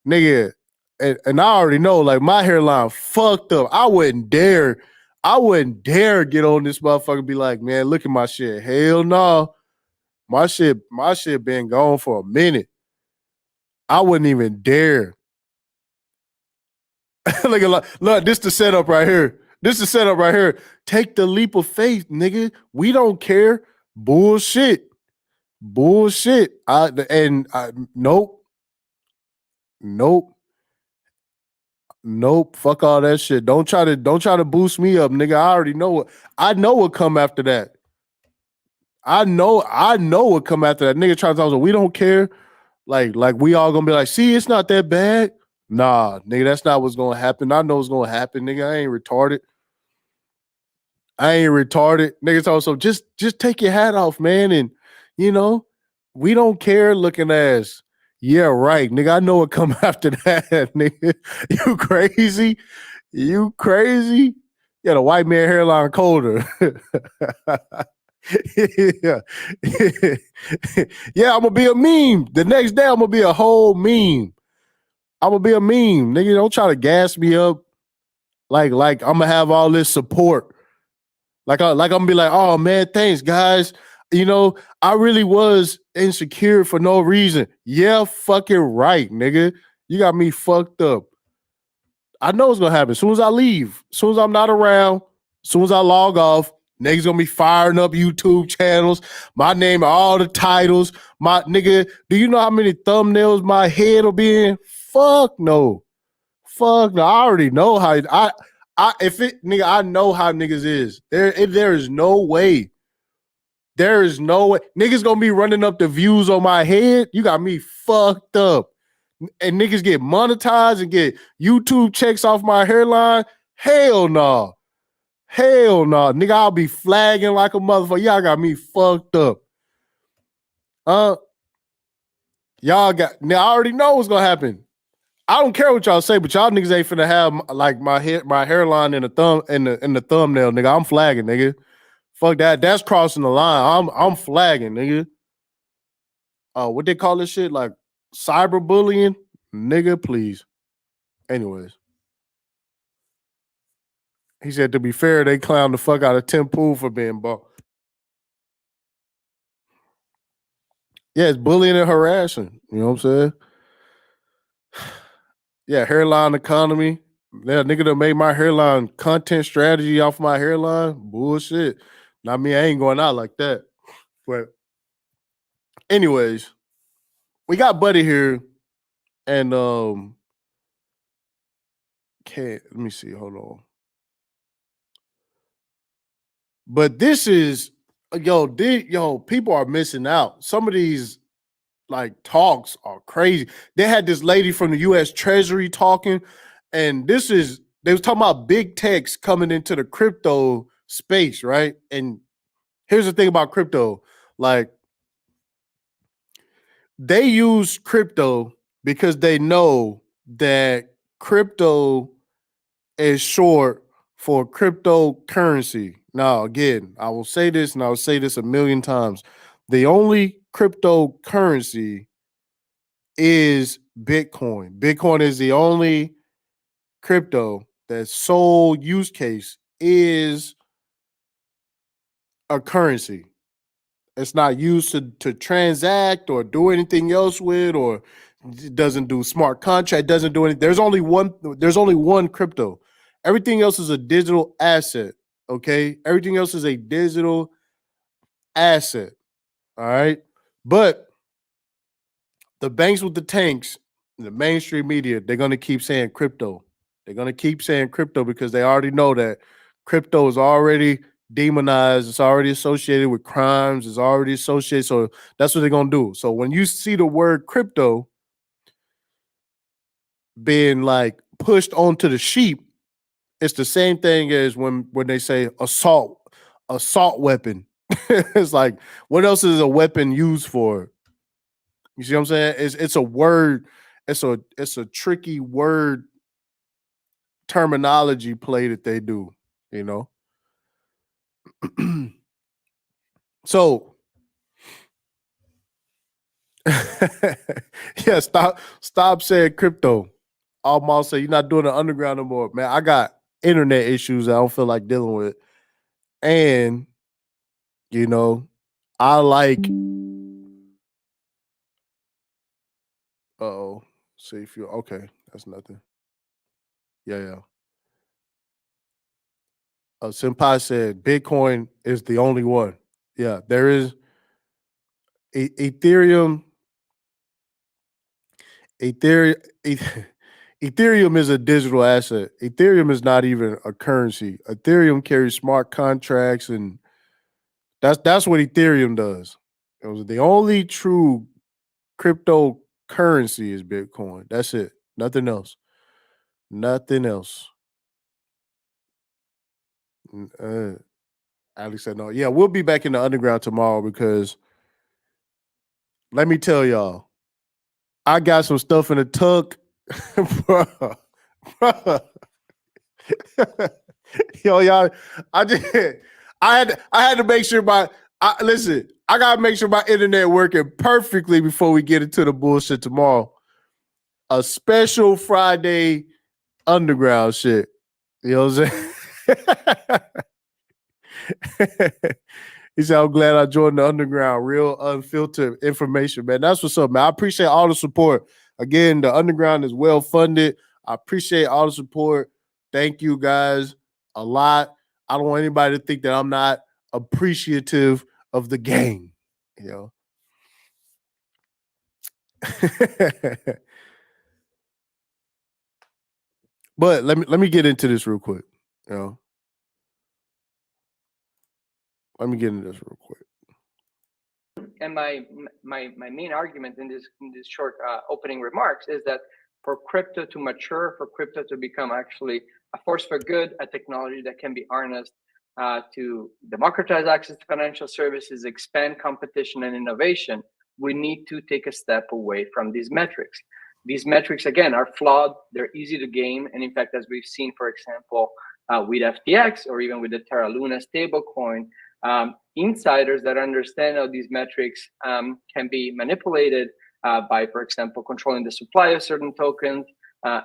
nigga, and I already know, like, my hairline fucked up. I wouldn't dare get on this motherfucker and be like, man, look at my shit. Hell no. My shit been gone for a minute. I wouldn't even dare. Look, this the setup right here. Take the leap of faith, nigga. We don't care. Bullshit. Nope. Fuck all that shit. Don't try to boost me up, nigga. I already know what come after that. I know what come after that. Nigga trying to tell us we don't care. Like we all gonna be like, see, it's not that bad. Nah, nigga, that's not what's gonna happen. I know what's gonna happen, nigga. I ain't retarded. Niggas also just take your hat off, man, and you know, We don't care looking ass. Yeah, right, nigga. I know what come after that, nigga. You crazy? You crazy? Yeah, the white man hairline colder. Yeah. Yeah, I'm gonna be a meme. The next day, I'm gonna be a whole meme. I'm gonna be a meme. Nigga, don't try to gas me up like I'm gonna have all this support. Like I'm gonna be like, oh man, thanks guys. You know, I really was insecure for no reason. Yeah, fucking right, nigga. You got me fucked up. I know it's gonna happen. As soon as I leave, as soon as I'm not around, as soon as I log off, niggas gonna be firing up YouTube channels. My name, all the titles. My nigga, do you know how many thumbnails my head will be in? Fuck no. Fuck no. I already know how if it nigga, I know how niggas is. There is no way. There is no way. Niggas gonna be running up the views on my head. You got me fucked up. And niggas get monetized and get YouTube checks off my hairline. Hell no. Hell no. Nigga, I'll be flagging like a motherfucker. Y'all got me fucked up. Y'all got now I already know what's gonna happen. I don't care what y'all say, but y'all niggas ain't finna have like my hairline in the thumbnail, nigga. I'm flagging, nigga. Fuck that. That's crossing the line. I'm flagging, nigga. What they call this shit? Like cyberbullying? Nigga, please. Anyways. He said, to be fair, they clown the fuck out of Tim Pool for being bald. Yeah, it's bullying and harassing. You know what I'm saying? Yeah, hairline economy. Yeah, nigga that made my hairline content strategy off my hairline. Bullshit. Not me, I ain't going out like that. But anyways, we got Buddy here. And let me see, hold on. But this is people are missing out. Some of these like talks are crazy. They had this lady from the US Treasury talking, and they was talking about big techs coming into the crypto space, right? And here's the thing about crypto, like they use crypto because they know that crypto is short for cryptocurrency. Now, again, I will say this and I will say this a million times. The only cryptocurrency is Bitcoin. Bitcoin is the only crypto that's sole use case is a currency. It's not used to transact or do anything else with, or it doesn't do smart contract, doesn't do anything. There's only one crypto. Everything else is a digital asset. Okay. Everything else is a digital asset. All right. But the banks with the tanks, the mainstream media, they're going to keep saying crypto. They're going to keep saying crypto because they already know that crypto is already demonized. It's already associated with crimes. It's already associated. So that's what they're going to do. So when you see the word crypto being like pushed onto the sheep, it's the same thing as when they say assault weapon. It's like, what else is a weapon used for? You see what I'm saying? It's a word. It's a tricky word terminology play that they do, you know. So yeah, stop saying crypto. Almost say you're not doing the underground no more. Man, I got internet issues I don't feel like dealing with. And you know, I like see if you okay, that's nothing. Yeah. Senpai said Bitcoin is the only one. Yeah, there is Ethereum. Ethereum. Ethereum is a digital asset. Ethereum is not even a currency. Ethereum carries smart contracts, and that's what Ethereum does. It was the only true cryptocurrency is Bitcoin. That's it. Nothing else. Nothing else. Alex said no. Yeah, we'll be back in the underground tomorrow because let me tell y'all, I got some stuff in the tuck, bro. Yo, y'all, I had to make sure listen, I gotta make sure my internet working perfectly before we get into the bullshit tomorrow. A special Friday underground shit. You know what I'm saying? He said, I'm glad I joined the underground. Real unfiltered information, man. That's what's up, man. I appreciate all the support. Again, the underground is well funded. I appreciate all the support. Thank you guys a lot. I don't want anybody to think that I'm not appreciative of the game. You know. But let me get into this real quick. You know. Let me get into this real quick. And my main argument in this short opening remarks is that for crypto to mature, for crypto to become actually a force for good, a technology that can be harnessed to democratize access to financial services, expand competition and innovation, we need to take a step away from these metrics. These metrics, again, are flawed. They're easy to game. And in fact, as we've seen, for example, with FTX or even with the Terra Luna stablecoin, insiders that understand how these metrics can be manipulated by, for example, controlling the supply of certain tokens,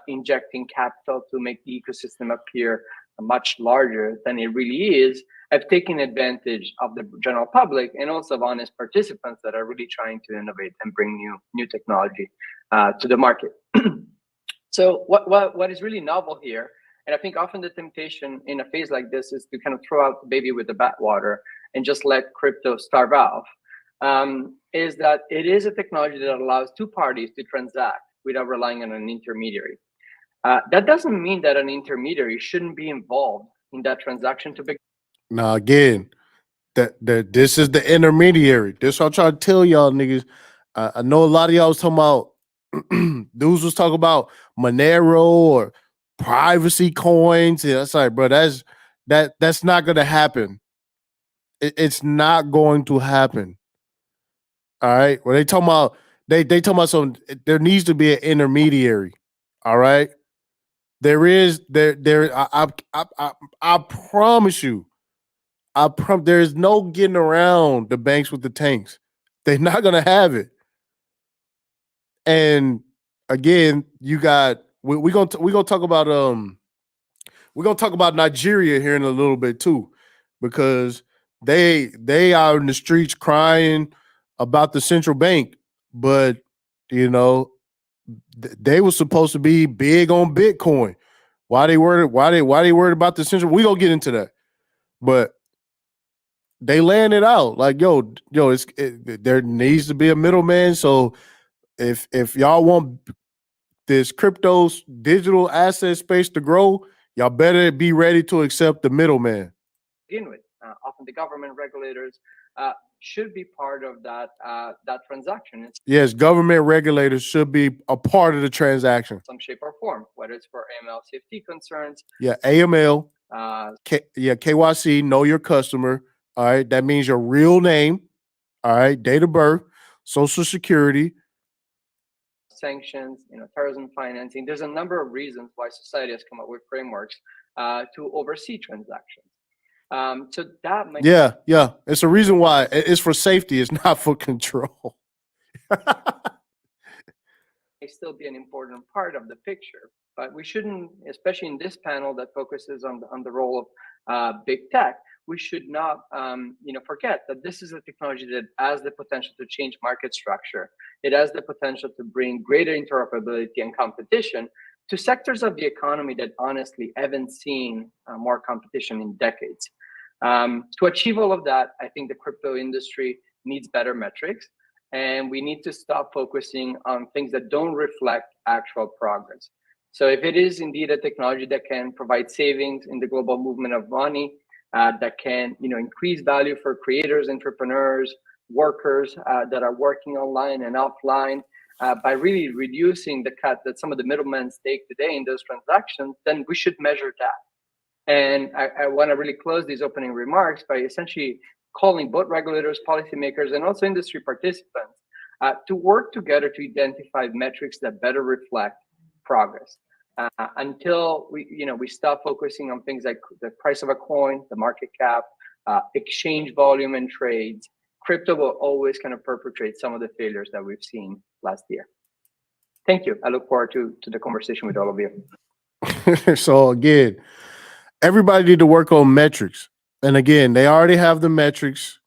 injecting capital to make the ecosystem appear much larger than it really is, have taken advantage of the general public and also of honest participants that are really trying to innovate and bring new technology to the market. So what is really novel here, and I think often the temptation in a phase like this is to kind of throw out the baby with the bathwater and just let crypto starve off, is that it is a technology that allows two parties to transact without relying on an intermediary. That doesn't mean that an intermediary shouldn't be involved in that transaction to begin. Now, again, that this is the intermediary. This what I'm trying to tell y'all niggas. I know a lot of y'all was talking about dudes was talking about Monero or privacy coins. Yeah, that's like, bro, that's not gonna happen. It's not going to happen. All right. Well, they talking about talking about some. There needs to be an intermediary. All right. There is there. I promise you. There's no getting around the banks with the tanks. They're not gonna have it. And again, you got we gonna talk about we're gonna talk about Nigeria here in a little bit too, because they are in the streets crying about the central bank, but you know they were supposed to be big on Bitcoin. Why they worried about the central? We gonna get into that, but they laying it out like yo, there needs to be a middleman. So if y'all want this crypto digital asset space to grow, y'all better be ready to accept the middleman. Begin with, often the government regulators should be part of that transaction. Yes, government regulators should be a part of the transaction, some shape or form, whether it's for AML CFT concerns. Yeah, AML. KYC, know your customer. All right, that means your real name. All right, date of birth, social security. Sanctions, terrorism financing. There's a number of reasons why society has come up with frameworks to oversee transactions. So that might it's a reason why. It's for safety. It's not for control. May still be an important part of the picture, but we shouldn't, especially in this panel that focuses on the role of big tech, we should not forget that this is a technology that has the potential to change market structure. It has the potential to bring greater interoperability and competition to sectors of the economy that honestly haven't seen more competition in decades. To achieve all of that, I think the crypto industry needs better metrics, and we need to stop focusing on things that don't reflect actual progress. So if it is indeed a technology that can provide savings in the global movement of money, that can increase value for creators, entrepreneurs, workers that are working online and offline, by really reducing the cut that some of the middlemen take today in those transactions, then we should measure that. And I want to really close these opening remarks by essentially calling both regulators, policymakers, and also industry participants to work together to identify metrics that better reflect progress. Until we stop focusing on things like the price of a coin, the market cap, exchange volume and trades, crypto will always kind of perpetrate some of the failures that we've seen last year. Thank you. I look forward to the conversation with all of you. So again, everybody need to work on metrics. And again, they already have the metrics.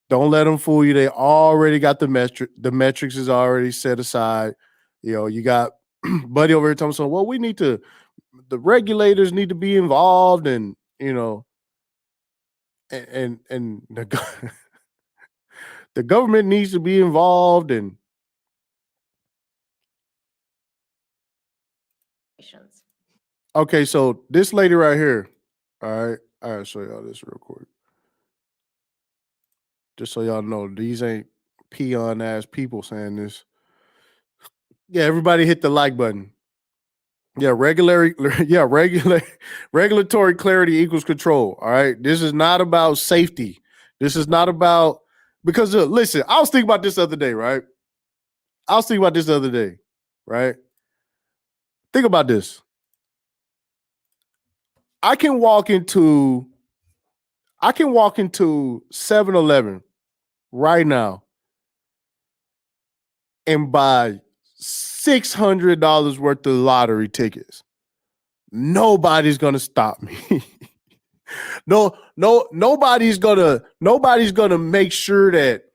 Don't let them fool you. They already got the metric. The metrics is already set aside. You got Buddy over here telling me, well, the regulators need to be involved, and and the the government needs to be involved, and okay, so this lady right here, all right, I'll show y'all this real quick. Just so y'all know, these ain't peon ass people saying this. Yeah, everybody hit the like button. Yeah, regulatory clarity equals control. All right. This is not about safety. This is not about, because listen, I was thinking about this the other day, right? Think about this. I can walk into 7-Eleven right now and buy $600 worth of lottery tickets. Nobody's gonna stop me. Nobody's gonna make sure that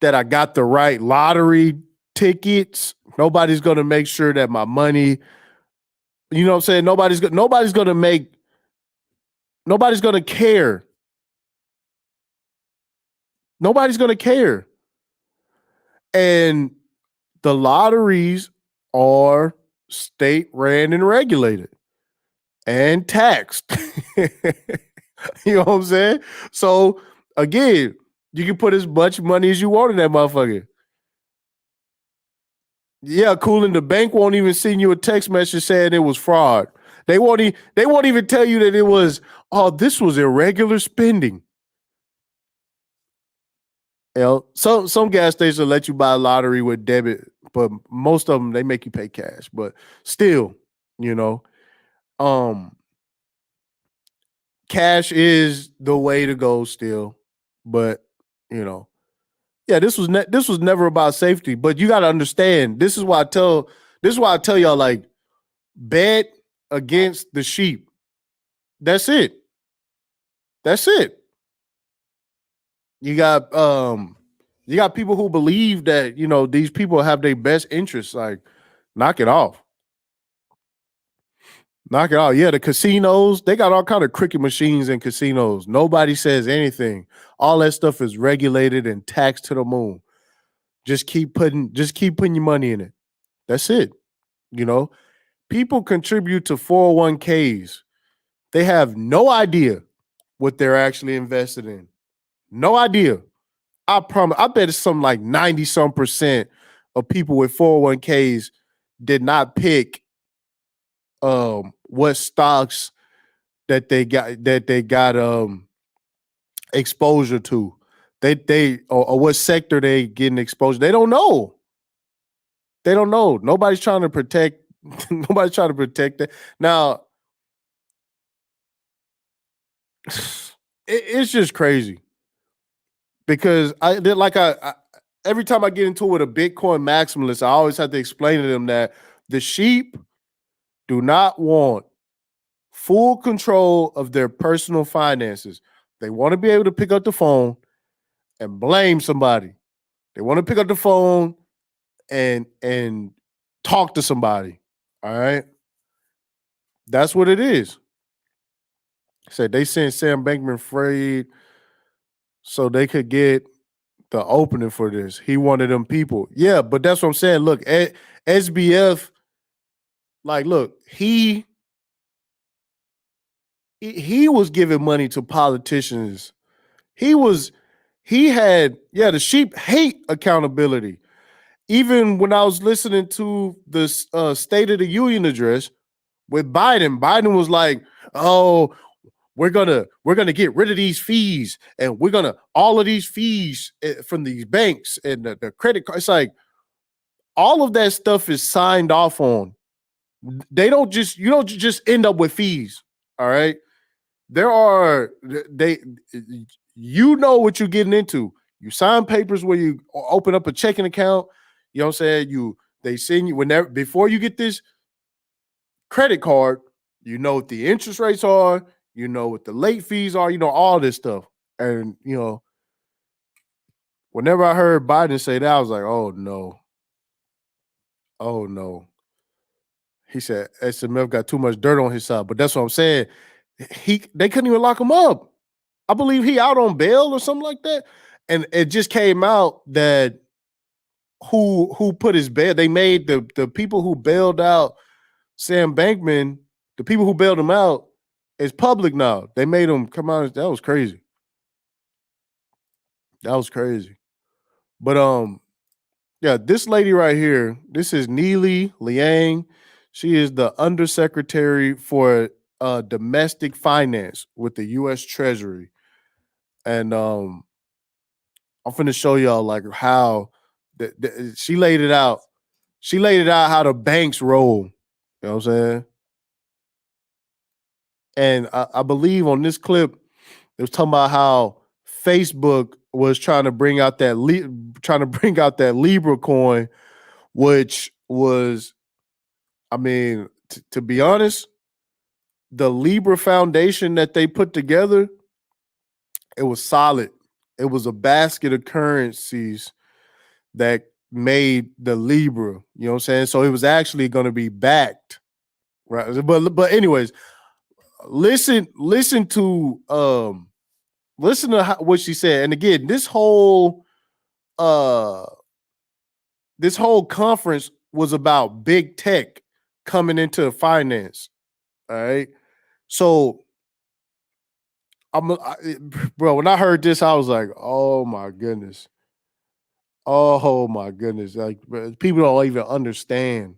that I got the right lottery tickets. Nobody's gonna make sure that my money, you know what I'm saying? Nobody's gonna care. Nobody's gonna care. And the lotteries are state ran and regulated and taxed. You know what I'm saying? So again, you can put as much money as you want in that motherfucker. Yeah, Coolin, the bank won't even send you a text message saying it was fraud. They won't even tell you that it was, this was irregular spending. Some gas stations let you buy a lottery with debit, but most of them, they make you pay cash. But still, cash is the way to go still. But, yeah, this was never about safety. But you got to understand, this is why I tell y'all, like, bet against the sheep. That's it. You got people who believe that, these people have their best interests. Like, knock it off. Yeah, the casinos, they got all kind of cricket machines in casinos. Nobody says anything. All that stuff is regulated and taxed to the moon. Just keep putting your money in it. That's it. People contribute to 401ks. They have no idea what they're actually invested in. No idea. I promise. I bet it's something like 90-some% of people with 401ks did not pick what stocks that they got exposure to. Or what sector they getting exposure. They don't know. Nobody's trying to protect. Nobody's trying to protect it. Now, it's just crazy because every time I get into it with a Bitcoin maximalist, I always have to explain to them that the sheep do not want full control of their personal finances. They want to be able to pick up the phone and blame somebody. They want to pick up the phone and talk to somebody. All right. That's what it is. Said they sent Sam Bankman-Fried so they could get the opening for this. He wanted them people. Yeah, but that's what I'm saying. Look, SBF, like, look, he was giving money to politicians. The sheep hate accountability. Even when I was listening to the State of the Union address with Biden was like, we're gonna get rid of these fees, and we're gonna all of these fees from these banks and the credit card. It's like all of that stuff is signed off on. You don't just end up with fees. All right. You know what you're getting into. You sign papers where you open up a checking account. You know what I'm saying? They send you before you get this credit card, you know what the interest rates are, you know what the late fees are, you know, all this stuff. And whenever I heard Biden say that, I was like, oh no. Oh no. He said SMF got too much dirt on his side. But that's what I'm saying. They couldn't even lock him up. I believe he out on bail or something like that. And it just came out that who put his bail, they made the people who bailed out Sam Bankman, the people who bailed him out, is public now. They made him come out. That was crazy. That was crazy. But yeah, this lady right here, this is Neely Liang. She is the undersecretary for domestic finance with the U.S. Treasury. And I'm finna show y'all like how she laid it out. She laid it out how the banks roll. You know what I'm saying? And I believe on this clip, it was talking about how Facebook was trying to bring out that Libra coin, which was, I mean, to be honest, the Libra foundation that they put together, it was solid. It was a basket of currencies that made the Libra. You know what I'm saying? So it was actually going to be backed, right? But anyways, listen to what she said. And again, this whole conference was about big tech coming into finance. All right. So bro, when I heard this, I was like, oh my goodness. Oh my goodness. Like, people don't even understand.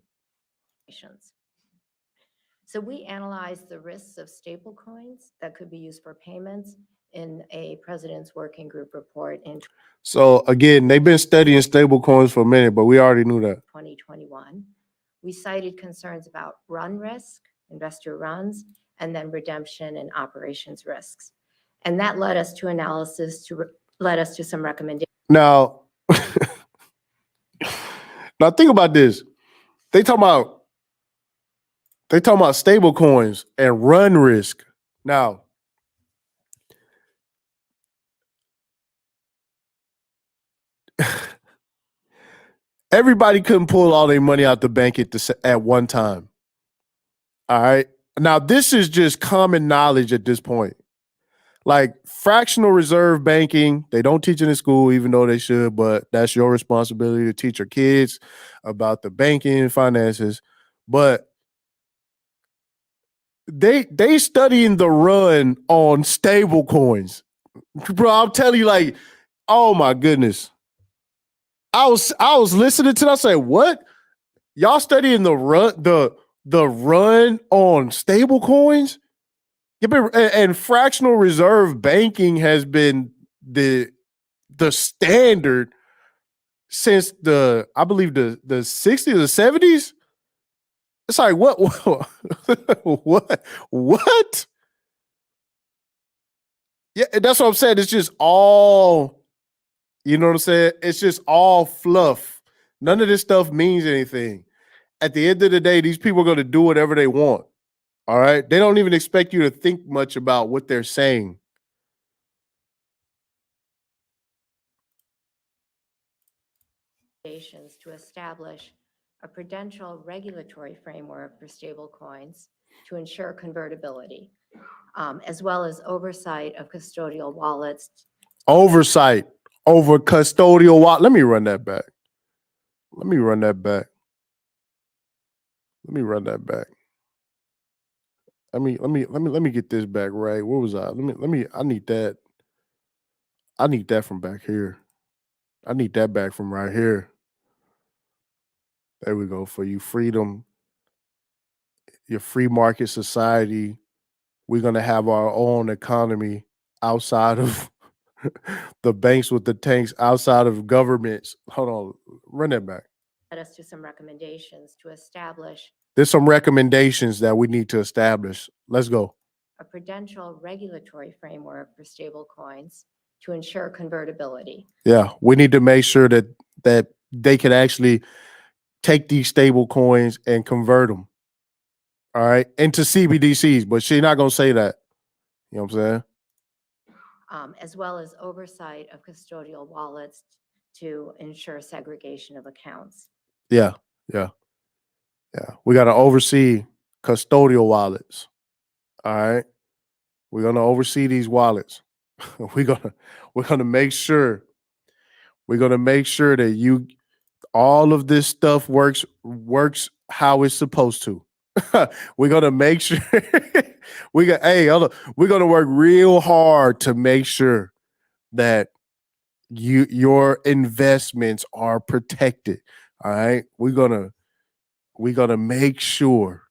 So we analyzed the risks of stablecoins that could be used for payments in a president's working group report in So again, they've been studying stablecoins for a minute, but we already knew that. 2021. We cited concerns about run risk, investor runs, and then redemption and operations risks. And that led us to led us to some recommendations. Now, now think about this. They talking about stable coins and run risk. Now, everybody couldn't pull all their money out the bank at one time. All right. Now, this is just common knowledge at this point. Like fractional reserve banking, they don't teach it in school, even though they should, but that's your responsibility to teach your kids about the banking and finances. But they studying the run on stable coins. Bro, I'm telling you, like, oh my goodness. I was listening to that. I said, what? Y'all studying the run on stable coins? And fractional reserve banking has been the standard since I believe the 60s or 70s. It's like what what? Yeah, that's what I'm saying. It's just all, you know what I'm saying? It's just all fluff. None of this stuff means anything. At the end of the day, these people are going to do whatever they want. All right. They don't even expect you to think much about what they're saying. To establish a prudential regulatory framework for stablecoins to ensure convertibility, as well as oversight of custodial wallets. Oversight over custodial wallet. Let me run that back. Let me run that back. Let me get this back right. Where was I? I need that. I need that from back here. I need that back from right here. There we go. For you, freedom, your free market society we're gonna have our own economy outside of the banks with the tanks, outside of governments. Hold on, run that back. Led us to some recommendations to establish There's some recommendations that we need to establish. Let's go. a prudential regulatory framework for stablecoins to ensure convertibility. Yeah, we need to make sure that they can actually take these stable coins and convert them, all right, into CBDCs. But she's not gonna say that. You know what I'm saying? As well as oversight of custodial wallets to ensure segregation of accounts. Yeah. We got to oversee custodial wallets. All right, we're gonna oversee these wallets. we're gonna make sure that all of this stuff works how it's supposed to. We're gonna make sure we're gonna work real hard to make sure that your investments are protected. All right, we're gonna make sure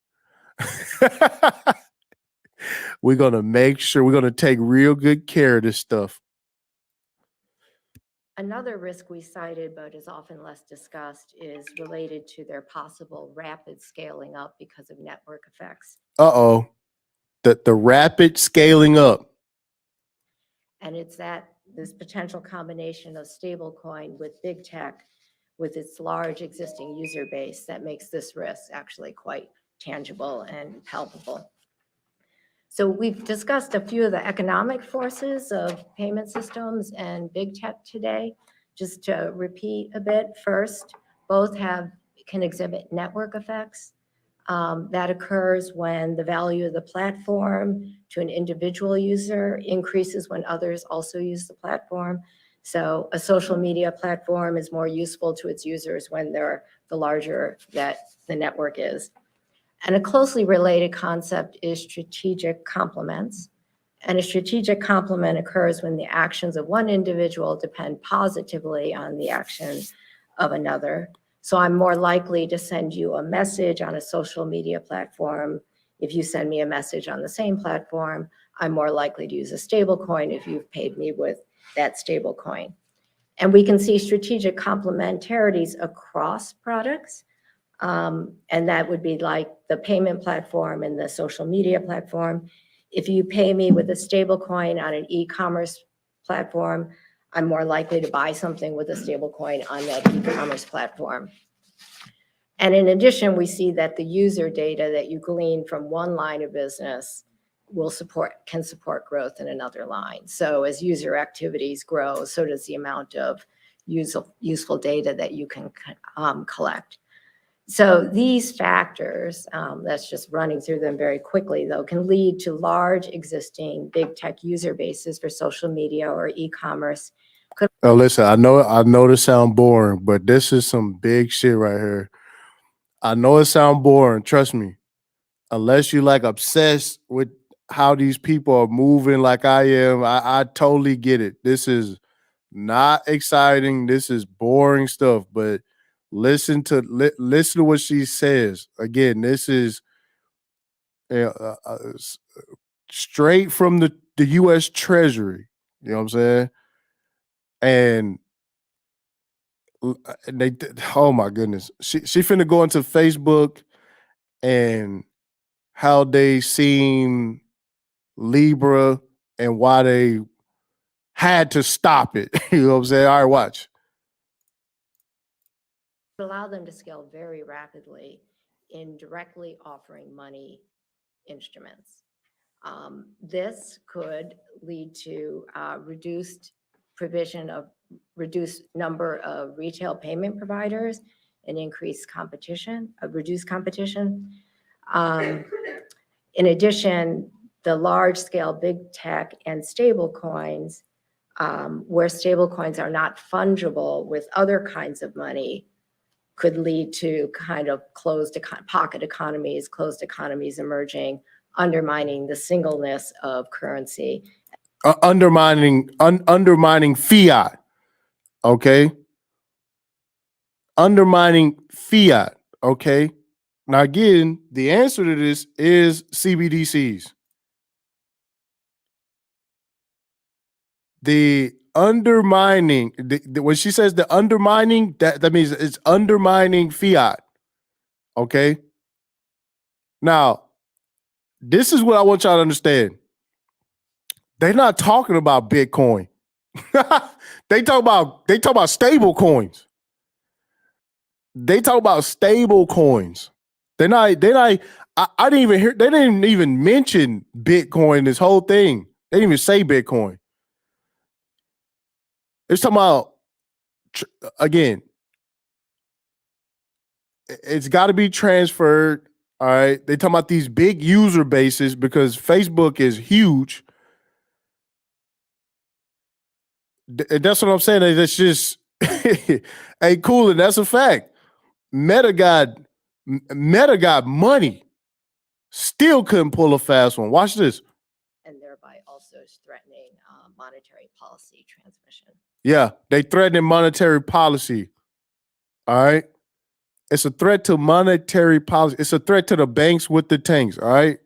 we're gonna take real good care of this stuff. Another risk we cited, but is often less discussed, is related to their possible rapid scaling up because of network effects. The rapid scaling up. And it's that this potential combination of stablecoin with big tech, with its large existing user base, that makes this risk actually quite tangible and palpable. So we've discussed a few of the economic forces of payment systems and big tech today. Just to repeat a bit, first, both can exhibit network effects. That occurs when the value of the platform to an individual user increases when others also use the platform. So a social media platform is more useful to its users when the larger that the network is. And a closely related concept is strategic complements. And a strategic complement occurs when the actions of one individual depend positively on the actions of another. So I'm more likely to send you a message on a social media platform. If you send me a message on the same platform, I'm more likely to use a stable coin if you've paid me with that stable coin. And we can see strategic complementarities across products. And that would be like the payment platform and the social media platform. If you pay me with a stable coin on an e-commerce platform, I'm more likely to buy something with a stable coin on that e-commerce platform. And in addition, we see that the user data that you glean from one line of business can support growth in another line. So as user activities grow, so does the amount of useful data that you can collect. So these factors, that's just running through them very quickly, though, can lead to large existing big tech user bases for social media or e-commerce. Now listen, I know this sound boring, but this is some big shit right here. I know it sound boring, trust me. Unless you like obsessed with how these people are moving like I am, I totally get it. This is not exciting. This is boring stuff, but listen to what she says. Again, this is straight from the U.S. Treasury. You know what I'm saying? And they, oh my goodness, she finna go into Facebook and how they seen Libra and why they had to stop it. You know what I'm saying? All right, watch. Allow them to scale very rapidly in directly offering money instruments. This could lead to reduced number of retail payment providers and reduced competition. In addition, the large scale big tech and stable coins, where stable coins are not fungible with other kinds of money, could lead to kind of pocket economies, closed economies emerging, undermining the singleness of currency. Undermining fiat, okay? Undermining fiat, okay? Now again, the answer to this is CBDCs. the undermining, when she says the undermining, that means it's undermining fiat. Okay. Now, this is what I want y'all to understand. They're not talking about Bitcoin. They talk about stable coins. They talk about stable coins. I didn't even hear, they didn't even mention Bitcoin, this whole thing. They didn't even say Bitcoin. It's talking about, again, it's got to be transferred. All right. They talking about these big user bases because Facebook is huge. That's what I'm saying. It's just, hey, cool. And that's a fact. Meta got money. Still couldn't pull a fast one. Watch this. And thereby also threatening monetary policy transmission. Yeah, they threatening monetary policy. All right. It's a threat to monetary policy. It's a threat to the banks with the tanks. All right.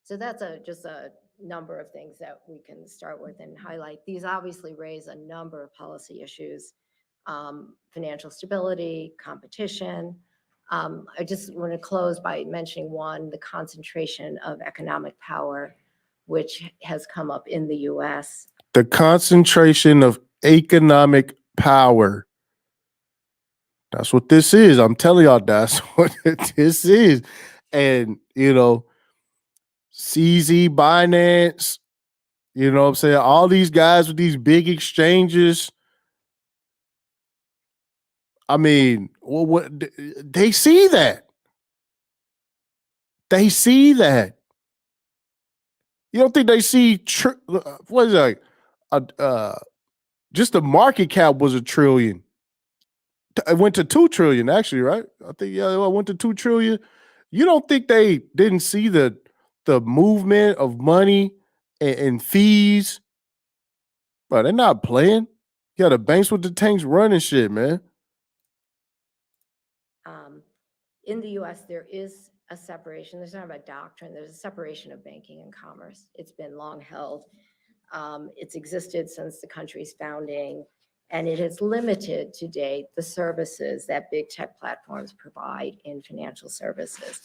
So that's just a number of things that we can start with and highlight. These obviously raise a number of policy issues, financial stability, competition. I just want to close by mentioning one, the concentration of economic power, which has come up in the US. The concentration of economic power. That's what this is. I'm telling y'all, that's what this is. And, CZ, Binance, what I'm saying? All these guys with these big exchanges. I mean, what they see that. They see that. You don't think they see what is that? Just the market cap was $1 trillion. It went to 2 trillion, actually, right? I think it went to 2 trillion. You don't think they didn't see the movement of money and fees? Bro, they're not playing. Yeah, the banks with the tanks running shit, man. In the US, there is a separation. There's not a doctrine. There's a separation of banking and commerce. It's been long held. It's existed since the country's founding, and it has limited to date the services that big tech platforms provide in financial services.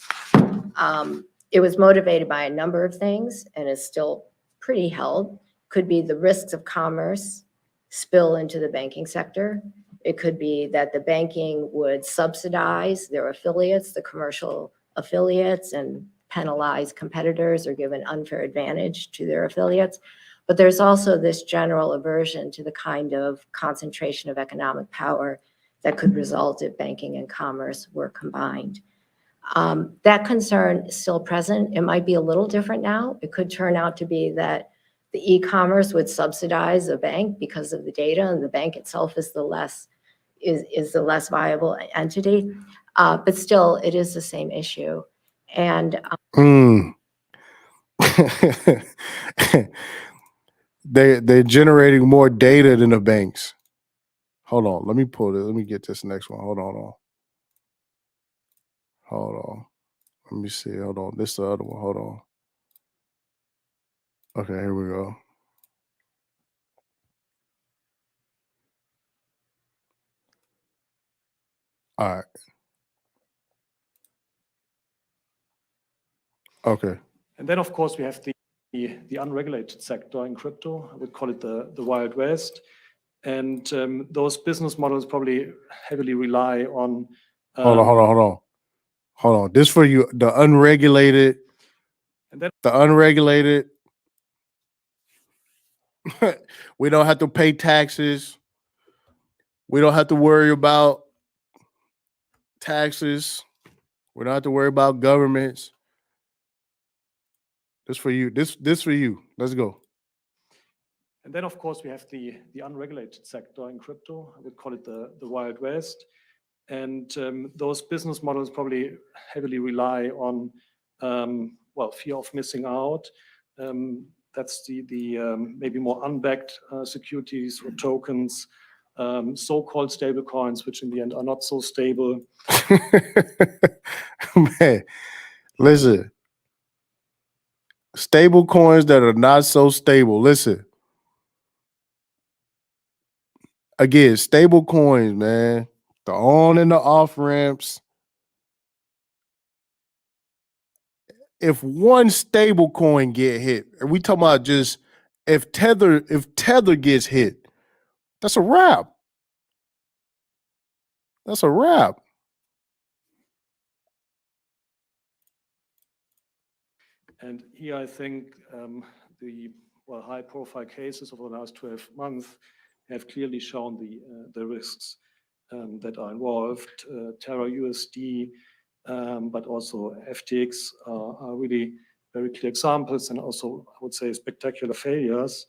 It was motivated by a number of things and is still pretty held. Could be the risks of commerce spill into the banking sector. It could be that the banking would subsidize their affiliates, the commercial affiliates, and penalize competitors or give an unfair advantage to their affiliates. But there's also this general aversion to the kind of concentration of economic power that could result if banking and commerce were combined. That concern is still present. It might be a little different now. It could turn out to be that the e-commerce would subsidize a bank because of the data, and the bank itself is the less viable entity. But still, it is the same issue. And They're generating more data than the banks. Hold on, let me pull it. Let me get this next one. Hold on. Let me see. Hold on. This is the other one. Hold on. Okay, here we go. All right. Okay. And then, of course, we have the unregulated sector in crypto. I would call it the Wild West. And those business models probably heavily rely on... Hold on. This for you, the unregulated. And then the unregulated. We don't have to pay taxes. We don't have to worry about taxes. We don't have to worry about governments. This for you. This for you. Let's go. And then, of course, we have the unregulated sector in crypto. I would call it the Wild West. And those business models probably heavily rely on, fear of missing out. That's the maybe more unbacked securities or tokens, so-called stablecoins, which in the end are not so stable. Man, listen. Stable coins that are not so stable. Listen, again, stable coins, man. The on and the off ramps. If one stable coin get hit, and we talking about just if Tether gets hit, that's a wrap. That's a wrap. And here I think the high-profile cases over the last 12 months have clearly shown the risks that are involved. Terra USD, but also FTX are really very clear examples, and also I would say spectacular failures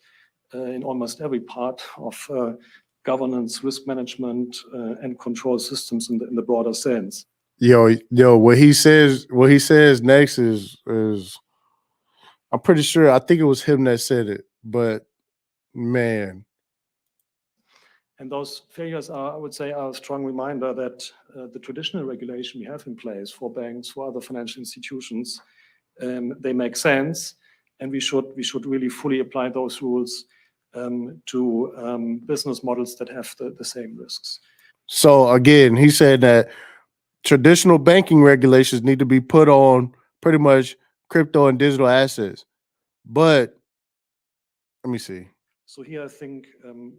in almost every part of governance, risk management, and control systems in the broader sense. Yo, what he says next is I'm pretty sure, I think it was him that said it, but man. And those failures are, I would say, are a strong reminder that the traditional regulation we have in place for banks, for other financial institutions, they make sense, and we should really fully apply those rules to business models that have the same risks. So again, he said that traditional banking regulations need to be put on pretty much crypto and digital assets. But let me see. So here I think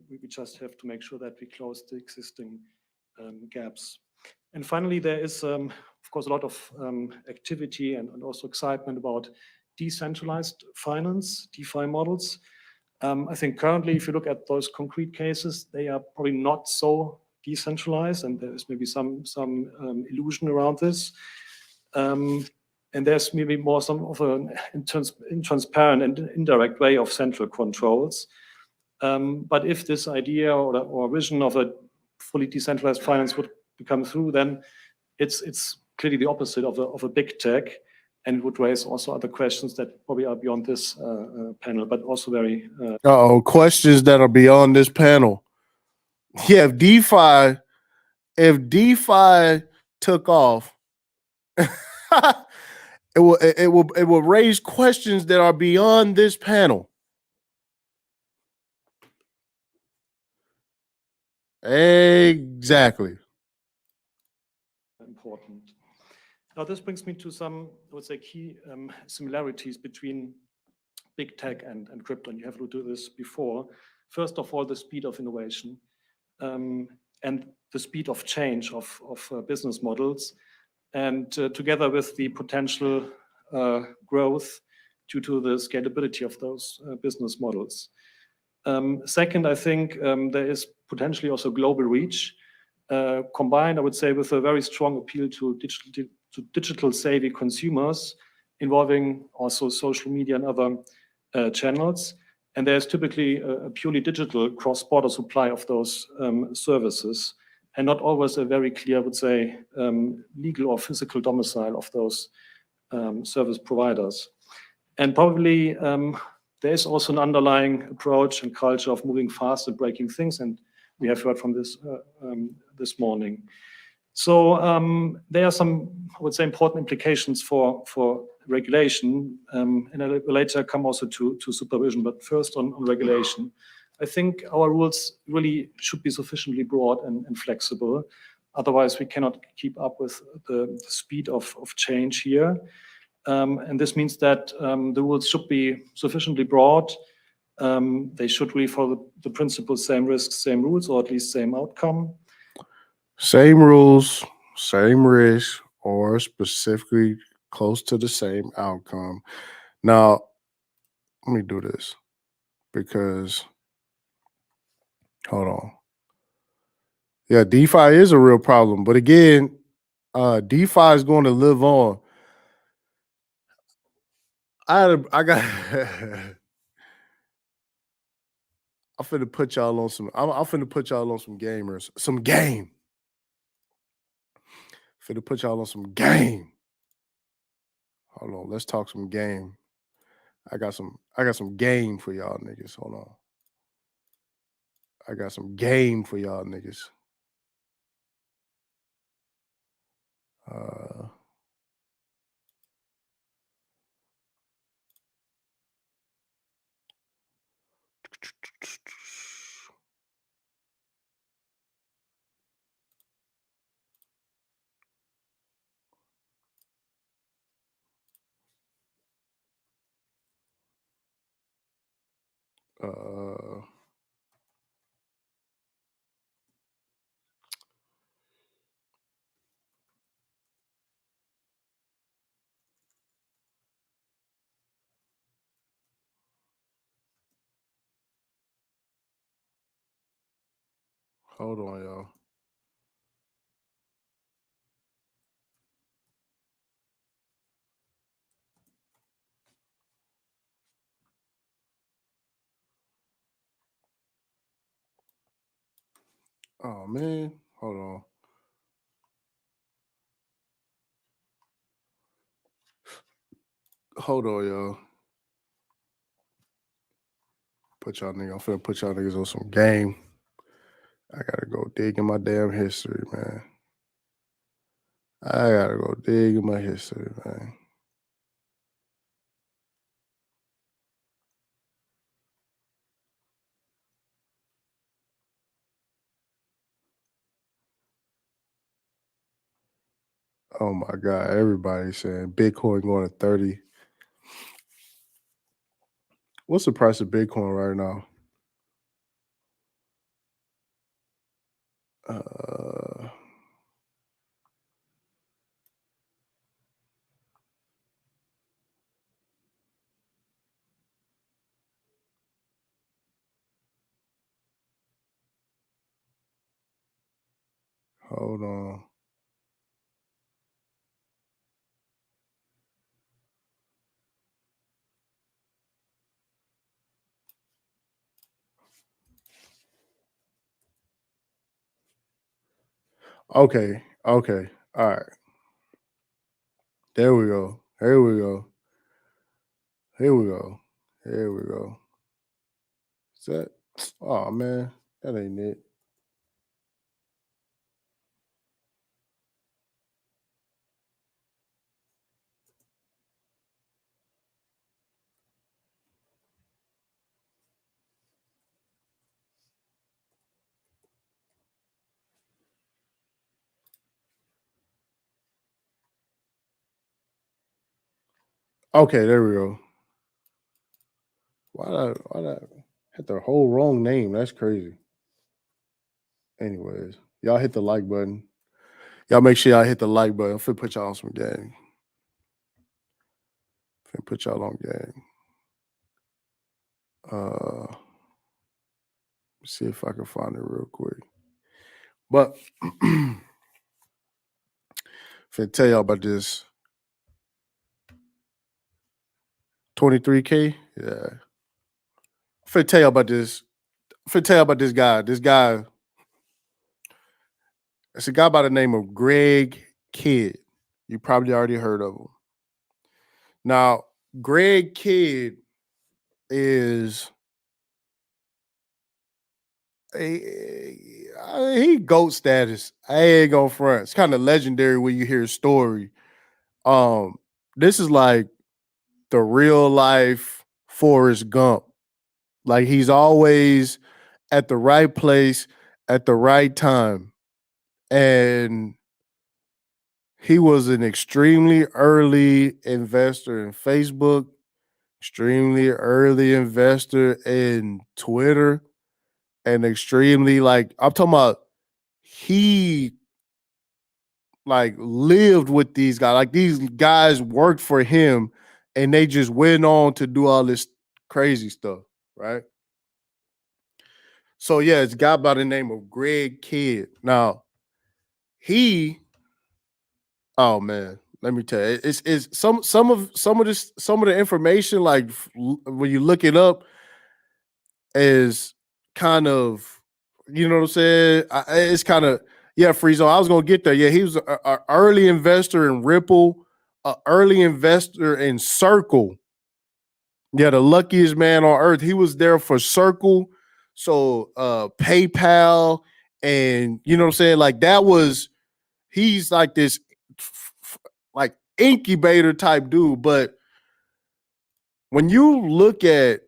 we just have to make sure that we close the existing gaps. And finally, there is, of course, a lot of activity and also excitement about decentralized finance, DeFi models. I think currently, if you look at those concrete cases, they are probably not so decentralized, and there is maybe some illusion around this. And there's maybe more some of an intransparent and indirect way of central controls. But if this idea or vision of a fully decentralized finance would become through, then it's clearly the opposite of a big tech, and it would raise also other questions that probably are beyond this panel, but also very. Questions that are beyond this panel. Yeah, if DeFi took off, it will raise questions that are beyond this panel. Exactly. Important. Now, this brings me to some, I would say, key similarities between big tech and crypto, and you have looked at this before. First of all, the speed of innovation and the speed of change of business models, and together with the potential growth due to the scalability of those business models. Second, I think there is potentially also global reach, combined, I would say, with a very strong appeal to digital savvy consumers, involving also social media and other channels. And there's typically a purely digital cross-border supply of those services, and not always a very clear, I would say, legal or physical domicile of those service providers. And probably there is also an underlying approach and culture of moving fast and breaking things, and we have heard from this this morning. So there are some, I would say, important implications for regulation, and I will later come also to supervision. But first on regulation, I think our rules really should be sufficiently broad and flexible. Otherwise, we cannot keep up with the speed of change here. And this means that the rules should be sufficiently broad. They should really follow the principle, same risks, same rules, or at least same outcome. Same rules, same risk, or specifically close to the same outcome. Now, let me do this because, hold on. Yeah, DeFi is a real problem. But again, DeFi is going to live on. I'm finna put y'all on some. I'm finna put y'all on some gamers. Some game. Finna put y'all on some game. Hold on, let's talk some game. I got some game for y'all niggas. Hold on. I got some game for y'all niggas. Hold on, y'all. Oh man, hold on. Hold on, y'all. I'm finna put y'all niggas on some game. I gotta go dig in my damn history, man. I gotta go dig in my history, man. Oh my God, everybody's saying Bitcoin going to 30. What's the price of Bitcoin right now? Hold on. Okay. All right. There we go. Here we go. Is that? Oh man, that ain't it. Okay, there we go. Why I hit the whole wrong name? That's crazy. Anyways, y'all hit the like button. Y'all make sure y'all hit the like button. I'm finna put y'all on some game. Put y'all on game. See if I can find it real quick. But finna tell y'all about this 23K. Yeah. Finna tell y'all about this. Finna tell y'all about this guy. This guy. It's a guy by the name of Greg Kidd. You probably already heard of him. Now, Greg Kidd is he GOAT status. I ain't gonna front. It's kind of legendary when you hear his story. This is like the real life Forrest Gump. Like he's always at the right place at the right time. And he was an extremely early investor in Facebook, extremely early investor in Twitter, and extremely I'm talking about he lived with these guys. Like these guys worked for him and they just went on to do all this crazy stuff, right? So yeah, it's a guy by the name of Greg Kidd. Now, oh man, let me tell you, it's some of the information, when you look it up, is kind of, you know what I'm saying? It's kind of, yeah, Friezo, I was gonna get there. Yeah, he was an early investor in Ripple, an early investor in Circle. Yeah, the luckiest man on earth. He was there for Circle, so PayPal, and you know what I'm saying? He's like this like incubator type dude. But when you look at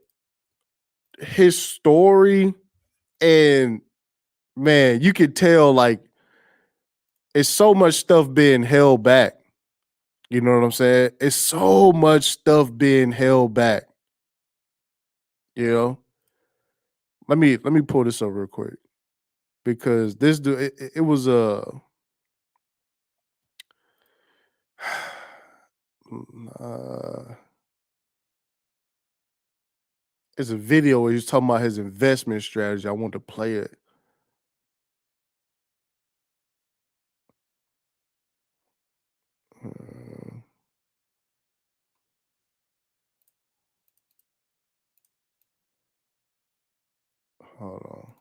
his story, and man, you could tell it's so much stuff being held back. You know what I'm saying? It's so much stuff being held back. You know? Let me pull this up real quick because this dude it was it's a video where he's talking about his investment strategy. I want to play it. Hold on.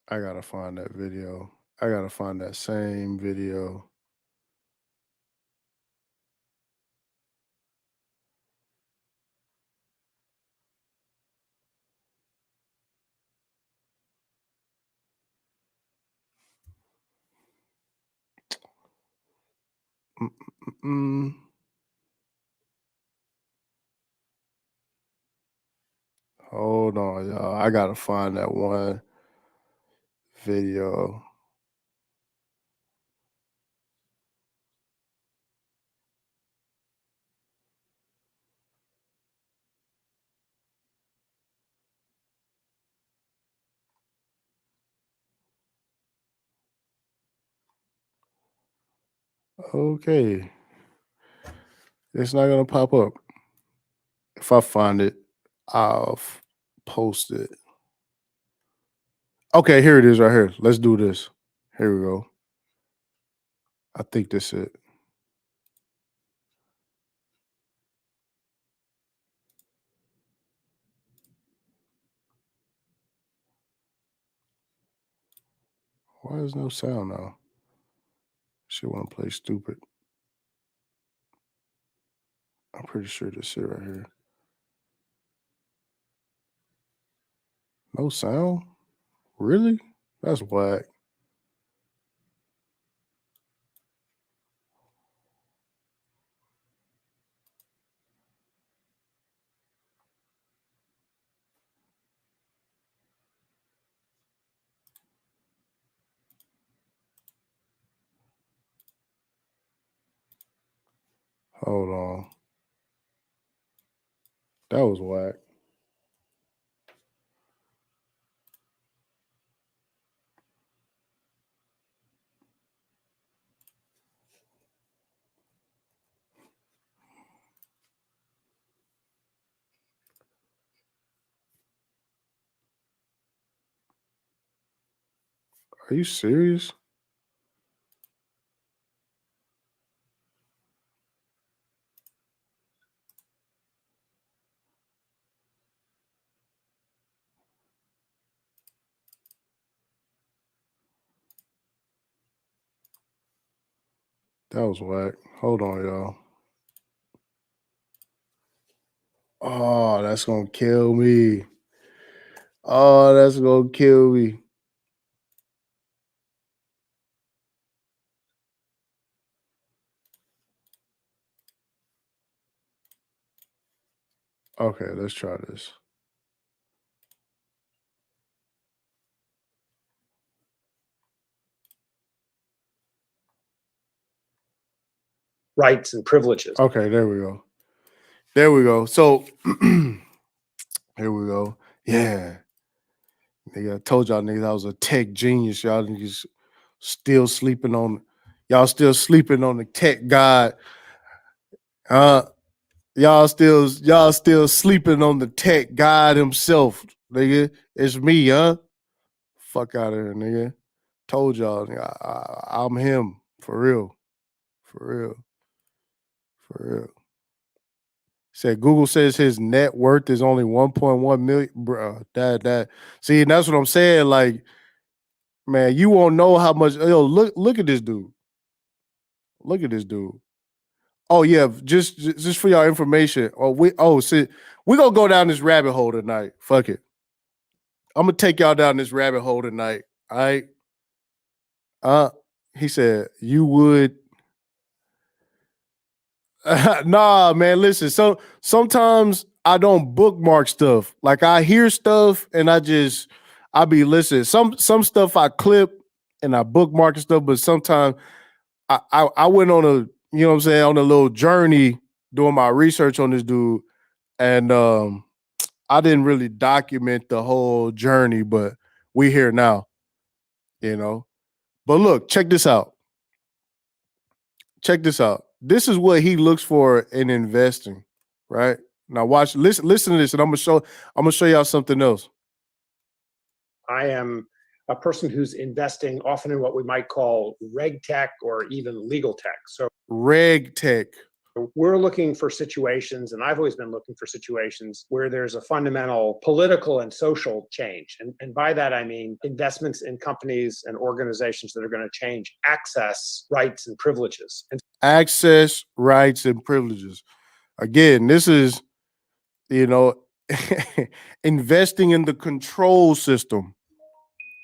I gotta find that video. I gotta find that same video. Hold on, y'all. I gotta find that one video. Okay. It's not gonna pop up. If I find it, I'll post it. Okay, here it is right here. Let's do this. Here we go. I think this is it. Why is no sound now? Shit wanna play stupid. I'm pretty sure this shit right here. No sound? Really? That's whack. Hold on. That was whack. Are you serious? That was whack. Hold on, y'all. Oh, that's gonna kill me. Oh, that's gonna kill me. Okay, let's try this. Rights and privileges. Okay, there we go. There we go. So here we go. Yeah. Nigga, I told y'all niggas I was a tech genius. Y'all niggas still sleeping on the tech god. Y'all still sleeping on the tech god himself, nigga. It's me, huh? Fuck out of here, nigga. Told y'all, nigga, I'm him. For real. Said Google says his net worth is only 1.1 million. Bro, that see, and that's what I'm saying. Like, man, you won't know how much. Yo, look at this dude. Look at this dude. Oh yeah, just for y'all information. We're gonna go down this rabbit hole tonight. Fuck it. I'm gonna take y'all down this rabbit hole tonight. All right. He said you would. Nah, man. Listen, sometimes I don't bookmark stuff. Like I hear stuff and I be listening. Some stuff I clip and I bookmark and stuff, but sometimes I went on you know what I'm saying, on a little journey doing my research on this dude. And I didn't really document the whole journey, but we here now, you know. But look, check this out. Check this out. This is what he looks for in investing, right? Now watch, listen to this, and I'm gonna show y'all something else. I am a person who's investing often in what we might call reg tech or even legal tech. So Reg tech. we're looking for situations, and I've always been looking for situations where there's a fundamental political and social change. And by that, I mean investments in companies and organizations that are going to change access, rights, and privileges. And Access, rights, and privileges. Again, this is, you know, investing in the control system.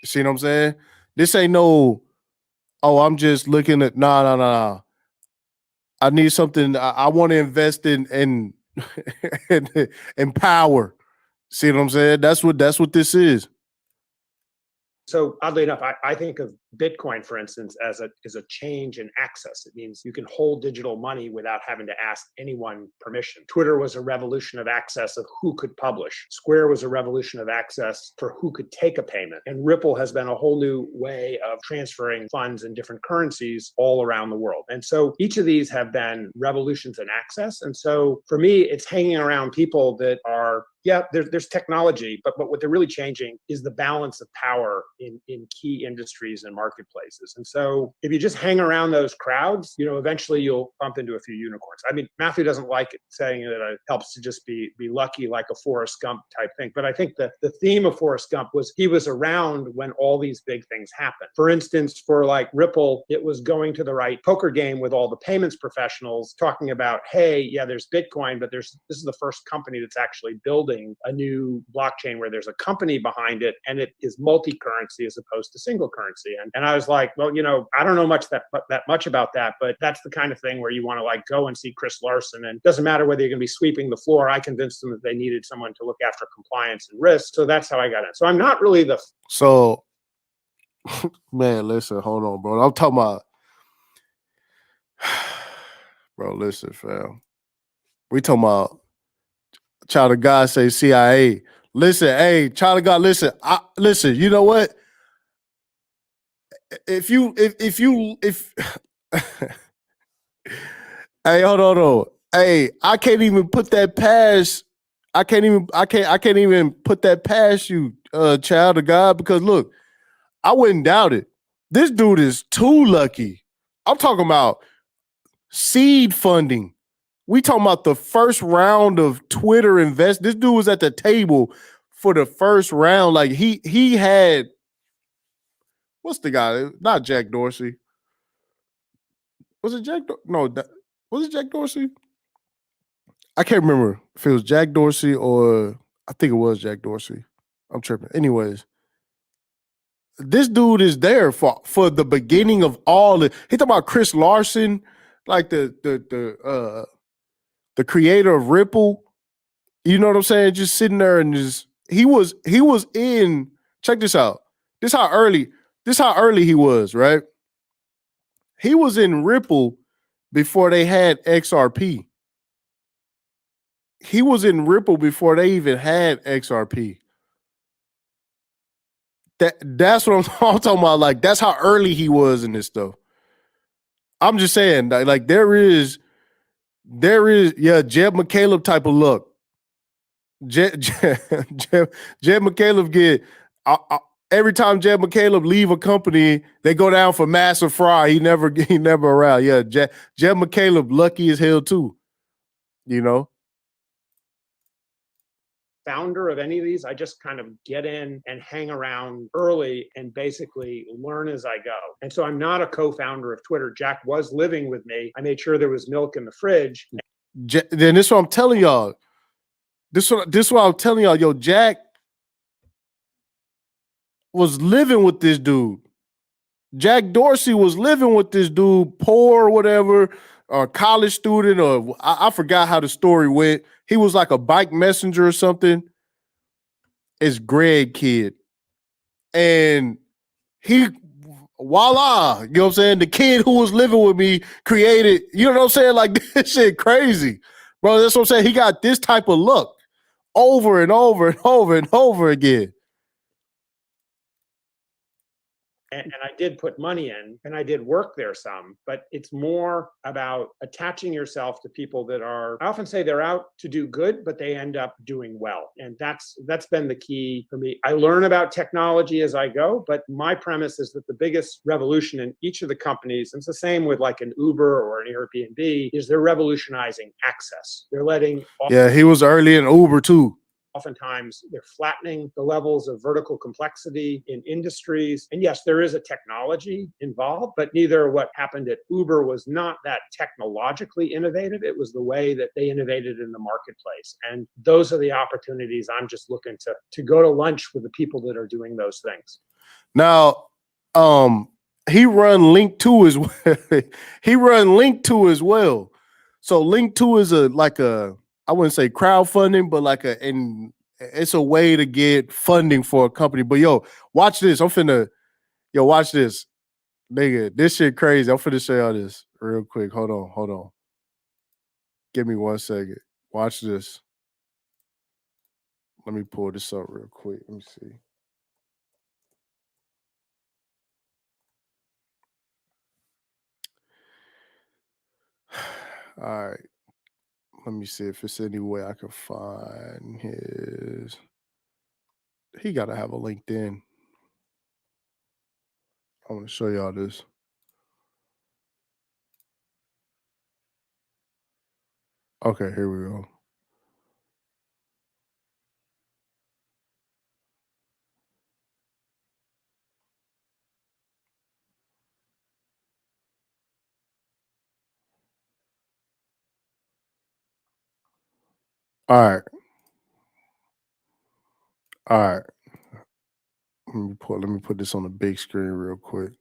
See what I'm saying? This ain't no, oh, I'm just looking at, nah. I need something. I want to invest in in power. See what I'm saying? That's what this is. so oddly enough, I think of Bitcoin, for instance, as a change in access. It means you can hold digital money without having to ask anyone permission. Twitter was a revolution of access of who could publish. Square was a revolution of access for who could take a payment. And Ripple has been a whole new way of transferring funds in different currencies all around the world. And so each of these have been revolutions in access. And so for me, it's hanging around people that are, yeah, there's technology, but what they're really changing is the balance of power in key industries and marketplaces. And so if you just hang around those crowds, you know, eventually you'll bump into a few unicorns. I mean, Matthew doesn't like it, saying that it helps to just be lucky, like a Forrest Gump type thing. But I think the theme of Forrest Gump was he was around when all these big things happened. For instance, for like Ripple, it was going to the right poker game with all the payments professionals talking about, hey, yeah, there's Bitcoin, but this is the first company that's actually building a new blockchain where there's a company behind it and it is multi-currency as opposed to single currency. And I was like, well, you know, I don't know that much about that, but that's the kind of thing where you want to like go and see Chris Larson, and it doesn't matter whether you're going to be sweeping the floor. I convinced them that they needed someone to look after compliance and risk. So that's how I got in. So I'm not really the... So, man, listen, hold on, bro. I'm talking about, bro, listen, fam. We talking about child of God say CIA. Listen, hey, child of God, listen. Listen, you know what? If hey, hold on. Hey, I can't even put that past. I can't even put that past you, child of God, because look, I wouldn't doubt it. This dude is too lucky. I'm talking about seed funding. We talking about the first round of Twitter invest. This dude was at the table for the first round. Like he had, what's the guy? Not Jack Dorsey. Was it Jack? Was it Jack Dorsey? I can't remember if it was Jack Dorsey or I think it was Jack Dorsey. I'm tripping. Anyways, this dude is there for the beginning of all the. He talking about Chris Larson, like the creator of Ripple. You know what I'm saying? Just sitting there and just he was in. Check this out. This how early he was, right? He was in Ripple before they had XRP. He was in Ripple before they even had XRP. That's what I'm talking about. Like, that's how early he was in this stuff. I'm just saying, like, there is, Jeb McCaleb type of luck. Jeb McCaleb get every time Jeb McCaleb leave a company, they go down for massive fraud. He never around. Yeah, Jeb McCaleb lucky as hell too. You know. Founder of any of these, I just kind of get in and hang around early and basically learn as I go. And so I'm not a co-founder of Twitter. Jack was living with me. I made sure there was milk in the fridge. Then this is what I'm telling y'all. This is what I'm telling y'all. Yo, Jack was living with this dude. Jack Dorsey was living with this dude, poor or whatever, or college student, or I forgot how the story went. He was like a bike messenger or something. It's Greg kid. And he voila, you know what I'm saying? The kid who was living with me created, you know what I'm saying? Like, this shit crazy, bro. That's what I'm saying. He got this type of luck over and over and over and over again. And I did put money in and I did work there some, but it's more about attaching yourself to people that are, I often say they're out to do good, but they end up doing well. And that's been the key for me. I learn about technology as I go, but my premise is that the biggest revolution in each of the companies, and it's the same with like an Uber or an Airbnb, is they're revolutionizing access. They're letting. Yeah, he was early in Uber too. Oftentimes, they're flattening the levels of vertical complexity in industries. And yes, there is a technology involved, but neither what happened at Uber was not that technologically innovative. It was the way that they innovated in the marketplace. And those are the opportunities I'm just looking to go to lunch with the people that are doing those things. Now, he run Link2 as well. He run Link2 as well. So Link2 is I wouldn't say crowdfunding, but it's a way to get funding for a company. But yo, watch this. Watch this. Nigga, this shit crazy. I'm finna show y'all this real quick. Hold on. Give me 1 second. Watch this. Let me pull this up real quick. Let me see. All right. Let me see if it's any way I can find his. He got to have a LinkedIn. I want to show y'all this. Okay, here we go. All right. Let me put this on the big screen real quick.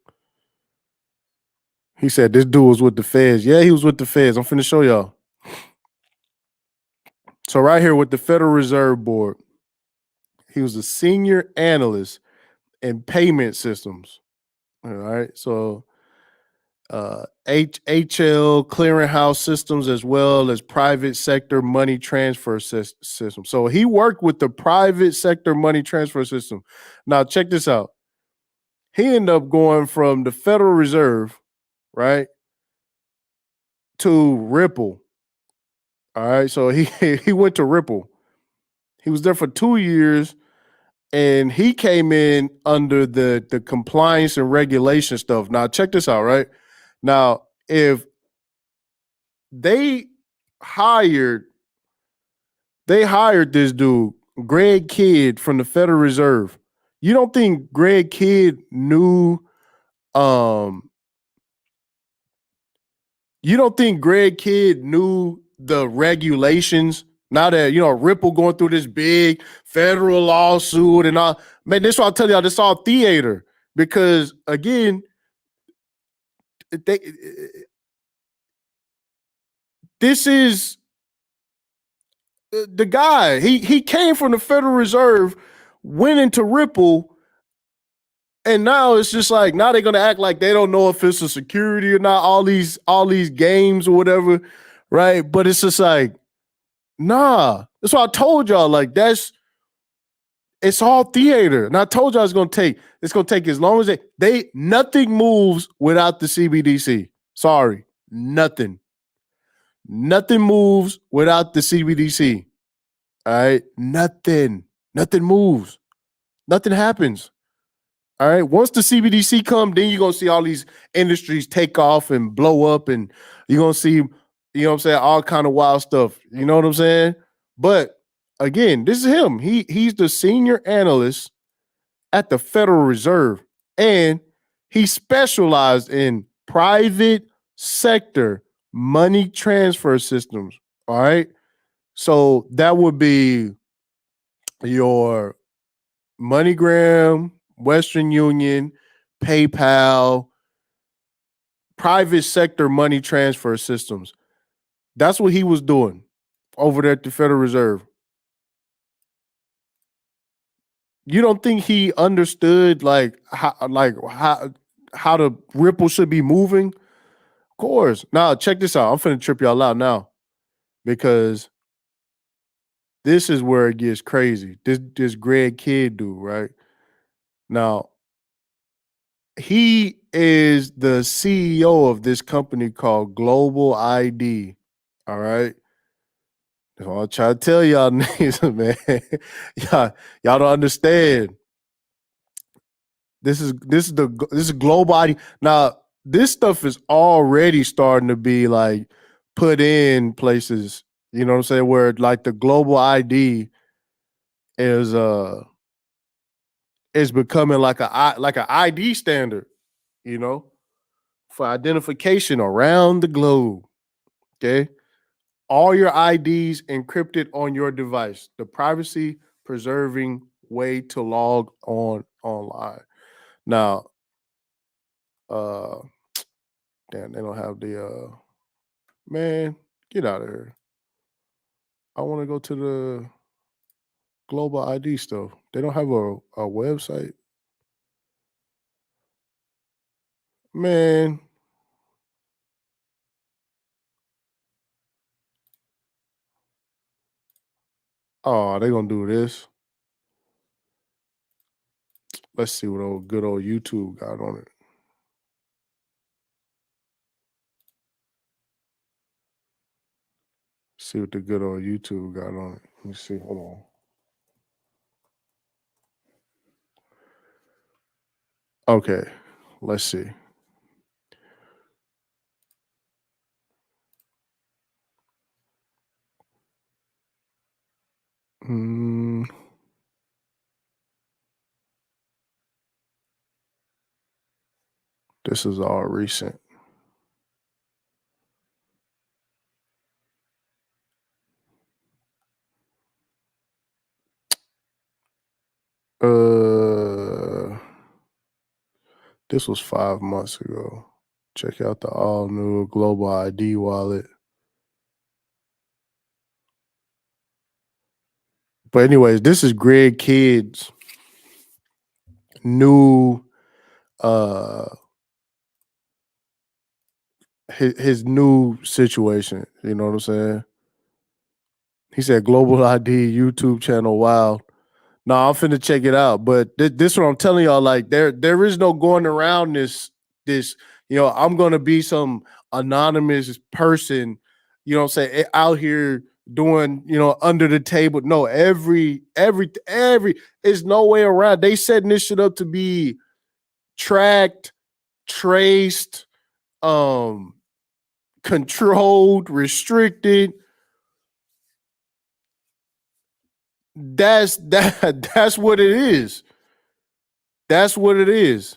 He said this dude was with the feds. Yeah, he was with the feds. I'm finna show y'all. So right here with the Federal Reserve Board, he was a senior analyst in payment systems. All right. So HL clearinghouse systems as well as private sector money transfer system. So he worked with the private sector money transfer system. Now check this out. He ended up going from the Federal Reserve, right, to Ripple. All right. So he went to Ripple. He was there for 2 years. And he came in under the compliance and regulation stuff. Now, check this out, right? Now, if they hired this dude, Greg Kidd from the Federal Reserve, you don't think Greg Kidd knew the regulations? Now that, Ripple going through this big federal lawsuit and all, man, this is what I'll tell y'all, this all theater. Because, again, this is the guy. He came from the Federal Reserve, went into Ripple, and now it's just like, now they're going to act like they don't know if it's a security or not, all these games or whatever, right? But it's just like, nah, that's what I told y'all. Like, it's all theater. And I told y'all it's gonna take as long as nothing moves without the CBDC. Sorry, nothing. Nothing moves without the CBDC. All right, nothing moves. Nothing happens. All right, once the CBDC come, then you're gonna see all these industries take off and blow up, and you're gonna see, you know what I'm saying, all kind of wild stuff. You know what I'm saying? But again, this is him. He's the senior analyst at the Federal Reserve, and he specialized in private sector money transfer systems. All right. So that would be your MoneyGram, Western Union, PayPal, private sector money transfer systems. That's what he was doing over there at the Federal Reserve. You don't think he understood how how the ripple should be moving? Of course. Now check this out. I'm finna trip y'all out now because this is where it gets crazy. This Greg Kidd dude, right? Now, he is the CEO of this company called Global ID. All right. That's what I'm trying to tell y'all niggas, man. y'all don't understand. This is global ID. Now, this stuff is already starting to be like put in places, you know what I'm saying, where like the global ID is becoming like an ID standard, you know, for identification around the globe. Okay. All your IDs encrypted on your device, the privacy preserving way to log on online. Now, damn, they don't have the man, get out of here. I want to go to the global ID stuff. They don't have a website. Man. Oh, they gonna do this. Let's see what good old YouTube got on it. See what the good old YouTube got on it. Let me see. Hold on. Okay, let's see. This is all recent. This was 5 months ago. Check out the all new global ID wallet. But anyways, this is Greg Kidd's new his new situation. You know what I'm saying? He said global ID YouTube channel. Wow. No, I'm finna check it out. But this what I'm telling y'all, like there is no going around this, you know, I'm gonna be some anonymous person, you know what I'm saying, out here doing, you know, under the table. No, every there's no way around. They setting this shit up to be tracked, traced, controlled, restricted. That's what it is. That's what it is.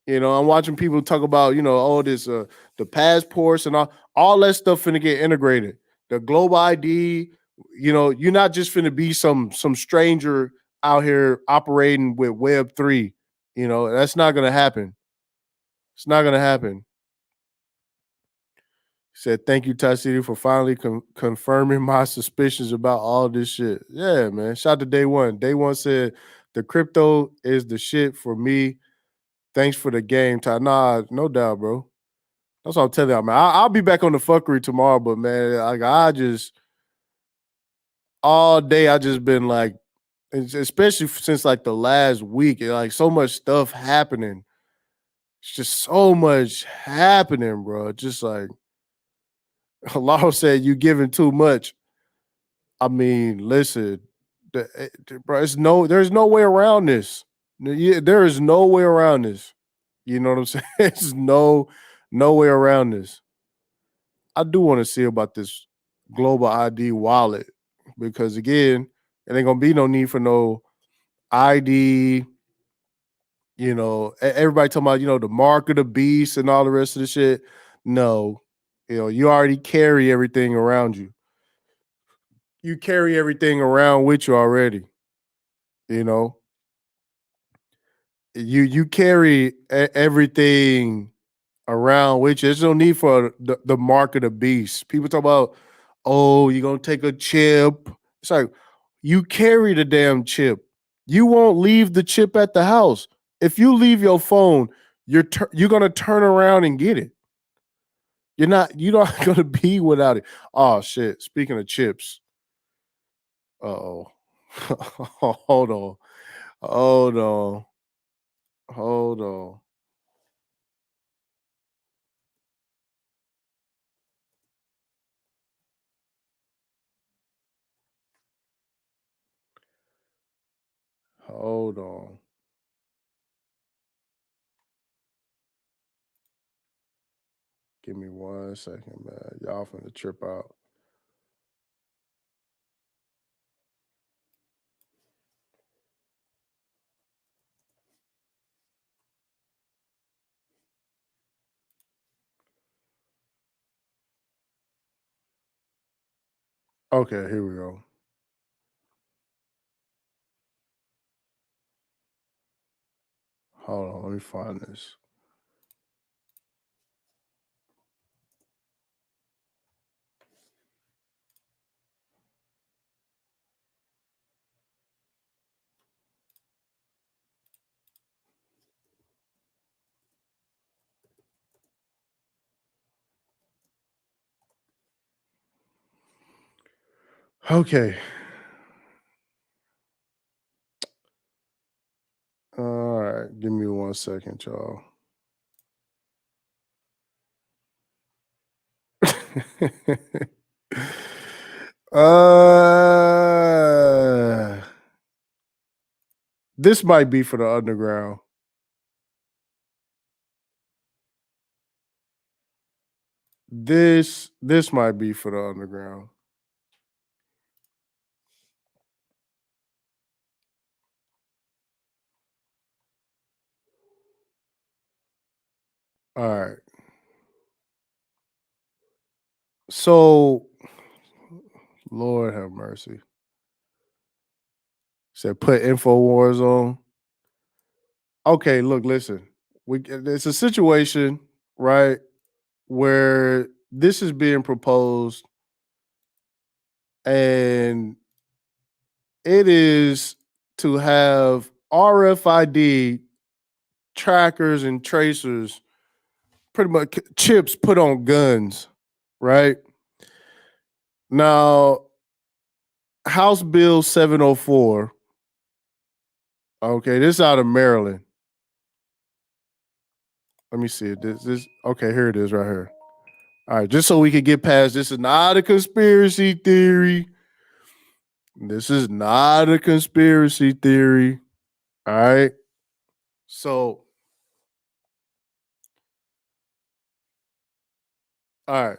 You know, I'm watching people talk about, you know, all this the passports and all that stuff finna get integrated. The global ID, you know, you're not just finna be some stranger out here operating with Web3. You know, that's not gonna happen. It's not gonna happen. Said, thank you, TipTycity, for finally confirming my suspicions about all this shit. Yeah, man. Shout out to Day One. Day One said, the crypto is the shit for me. Thanks for the game, Ty. Nah, no doubt, bro. That's what I'm telling you, man. I'll be back on the fuckery tomorrow, but, man, like, I just, all day, I just been, like, especially since, like, the last week, like, so much stuff happening. It's just so much happening, bro. Just, like, Law said you giving too much. I mean, listen, bro, there's no way around this. There is no way around this. You know what I'm saying? There's no way around this. I do want to see about this global ID wallet because again, it ain't gonna be no need for no ID. You know, everybody talking about, you know, the mark of the beast and all the rest of the shit. No, you know, you already carry everything around you. You carry everything around with you already. You know, you carry everything around with you. There's no need for the mark of the beast. People talk about, oh, you're gonna take a chip. It's like you carry the damn chip. You won't leave the chip at the house. If you leave your phone, you're going to turn around and get it. You're not going to be without it. Oh shit! Speaking of chips, hold on, hold on, hold on. Hold on. Give me 1 second, man. Y'all finna trip out. Okay, here we go. Hold on, let me find this. Okay. All right, give me 1 second, y'all. This might be for the underground. This might be for the underground. All right. So, Lord have mercy. Said put InfoWars on. Okay, look, listen. It's a situation, right, where this is being proposed, and it is to have RFID trackers and tracers, pretty much chips put on guns, right? Now, House Bill 704, okay, this is out of Maryland. Let me see it. This okay, here it is right here. All right, just so we can get past this is not a conspiracy theory. This is not a conspiracy theory. All right. So, all right.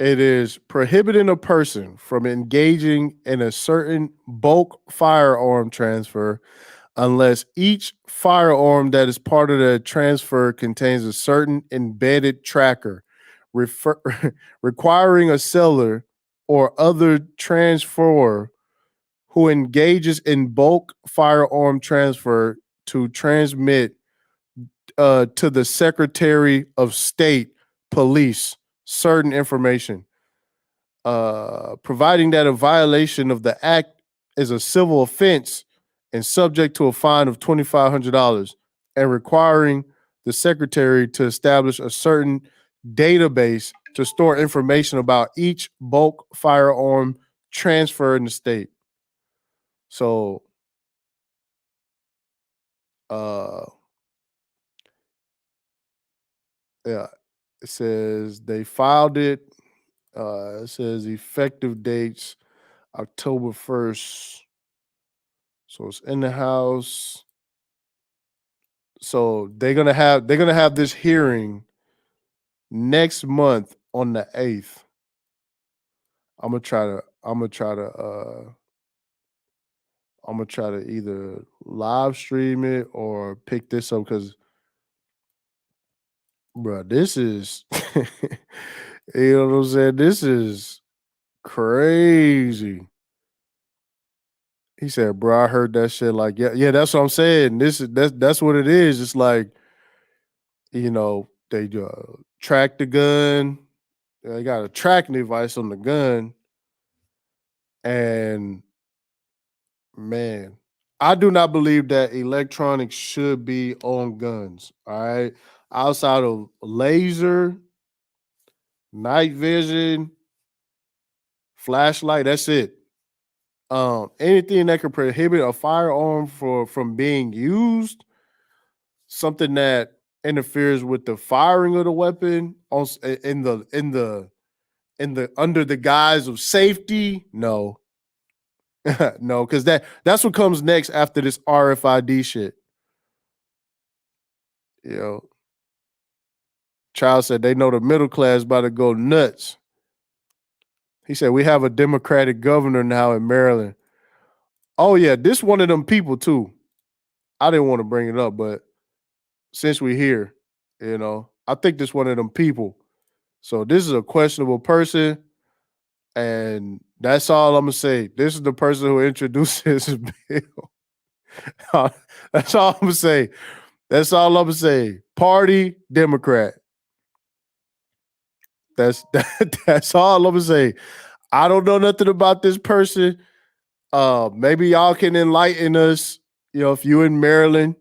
It is prohibiting a person from engaging in a certain bulk firearm transfer unless each firearm that is part of the transfer contains a certain embedded tracker, requiring a seller or other transferor who engages in bulk firearm transfer to transmit to the Secretary of State Police certain information, providing that a violation of the act is a civil offense and subject to a fine of $2,500, and requiring the secretary to establish a certain database to store information about each bulk firearm transfer in the state. So, yeah, it says they filed it. It says effective dates October 1st. So it's in the House. So they're gonna have this hearing next month on the 8th. I'm gonna try to either live stream it or pick this up because, bro, this is you know what I'm saying? This is crazy. He said, bro, I heard that shit. Like, yeah, that's what I'm saying. That's what it is. It's like, you know, they track the gun. They got a tracking device on the gun. And man, I do not believe that electronics should be on guns. All right. Outside of laser, night vision, flashlight, that's it. Anything that could prohibit a firearm from being used, something that interferes with the firing of the weapon in the under the guise of safety, no. No, because that's what comes next after this RFID shit. You know, Child said they know the middle class about to go nuts. He said we have a Democratic governor now in Maryland. Oh yeah, this one of them people too. I didn't want to bring it up, but since we're here, I think this one of them people. So this is a questionable person, and that's all I'm gonna say. This is the person who introduced this bill. That's all I'm gonna say. That's all I'm gonna say. Party Democrat. That's all I'm gonna say. I don't know nothing about this person. Maybe y'all can enlighten us, if you in Maryland,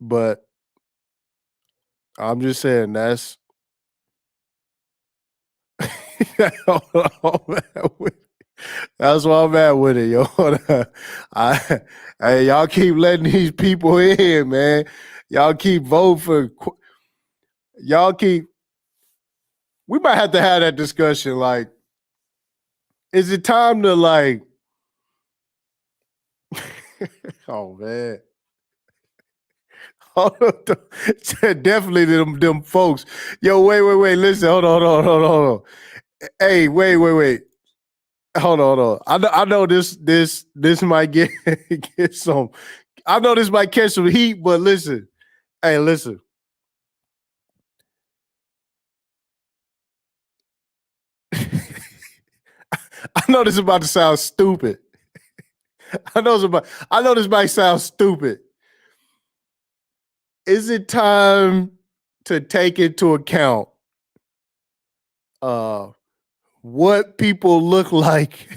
but I'm just saying that's that's why I'm at with it, yo. Hey, y'all keep letting these people in, man. Y'all keep voting for. We might have to have that discussion. Like, is it time to like? Oh man. Definitely them folks. Yo, wait. Listen, hold on. Hey, wait. Hold on. I know this might get some. I know this might catch some heat, but listen. Hey, listen. I know this is about to sound stupid. I know this might sound stupid. Is it time to take into account what people look like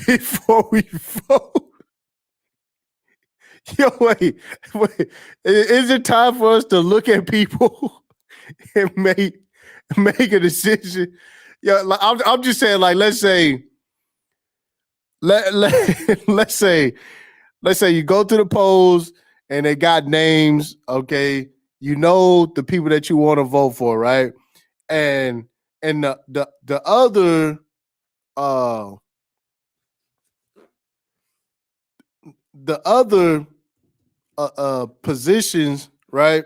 before we vote? Yo, wait. Is it time for us to look at people and make a decision? Yeah, like, I'm just saying, like, let's say you go to the polls and they got names, okay? You know the people that you want to vote for, right? And the other positions, right?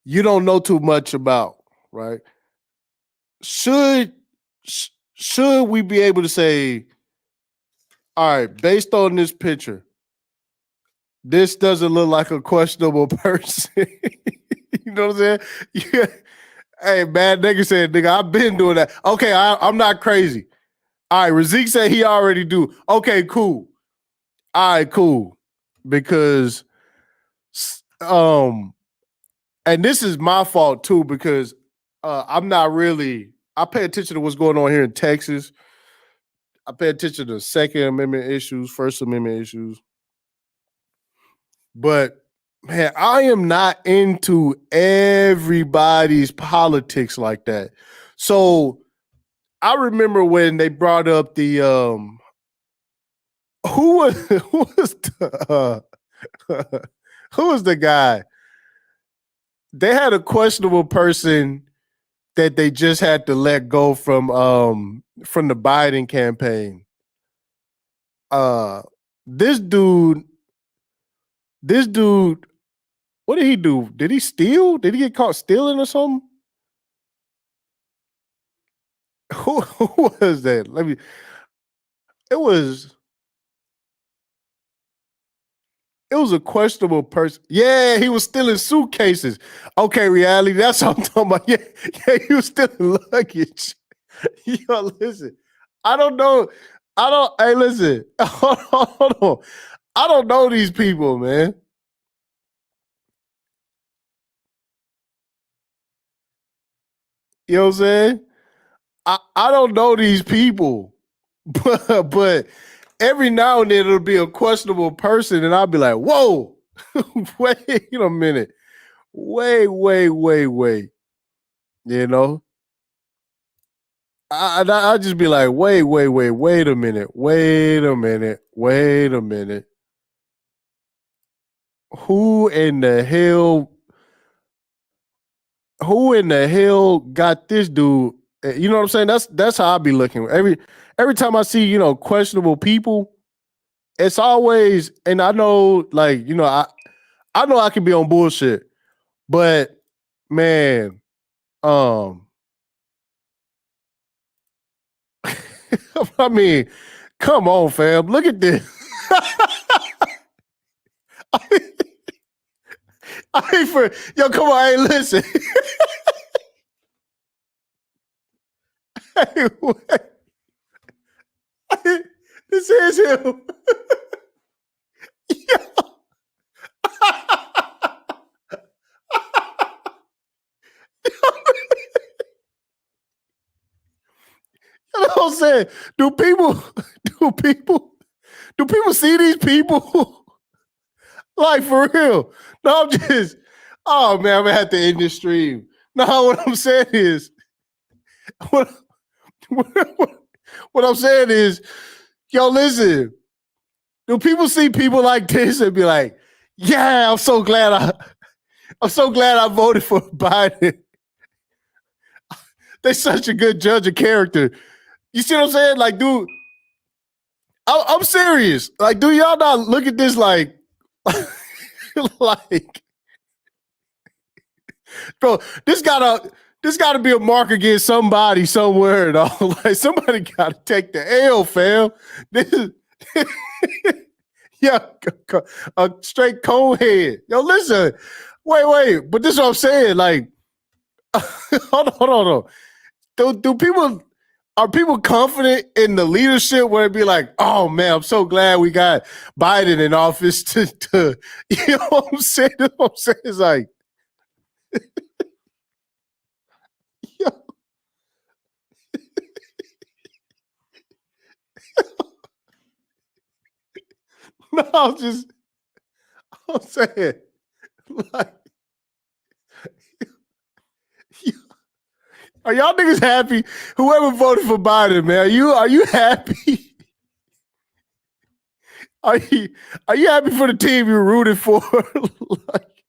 You don't know too much about, right? Should we be able to say, all right, based on this picture, this doesn't look like a questionable person? You know what I'm saying? Yeah. Hey, bad nigga said, nigga, I've been doing that. Okay, I'm not crazy. All right, Razik said he already do. Okay, cool. All right, cool. Because and this is my fault too, because I'm not really, I pay attention to what's going on here in Texas. I pay attention to Second Amendment issues, First Amendment issues. But man, I am not into everybody's politics like that. So I remember when they brought up the who was the guy? They had a questionable person that they just had to let go from the Biden campaign. This dude, what did he do? Did he steal? Did he get caught stealing or something? Who was that? It was a questionable person. Yeah, he was stealing suitcases. Okay, reality. That's what I'm talking about. Yeah, he was stealing luggage. Yo, listen. I don't know. Hey, listen. Hold on. I don't know these people, man. You know what I'm saying? I don't know these people. But every now and then it'll be a questionable person, and I'll be like, whoa, wait a minute. Wait. You know? I just be like, wait a minute. Who in the hell got this dude? You know what I'm saying? That's how I be looking. Every time I see, you know, questionable people, it's always, and I know, like, you know, I know I can be on bullshit, but man, I mean, come on, fam. Look at this. Yo, come on, hey, listen. Hey, what? This is him. Yo. You know what I'm saying? Do people see these people? Like, for real? No, I'm just, oh man, I'm gonna have to end this stream. No, what I'm saying is, what I'm saying is, yo, listen, do people see people like this and be like, yeah, I'm so glad I voted for Biden. They're such a good judge of character. You see what I'm saying? Like, dude, I'm serious. Like, do y'all not look at this like, like, bro, this gotta be a mark against somebody somewhere, dog. Like, somebody gotta take the L, fam. This is yeah, a straight cone head. Yo, listen, wait, but this is what I'm saying. Like, hold on. Are people confident in the leadership where it'd be like, oh man, I'm so glad we got Biden in office to you know what I'm saying? That's what I'm saying. It's like, yo. No, I'm saying, like, are y'all niggas happy? Whoever voted for Biden, man, are you happy? Are you happy for the team you rooted for? Like,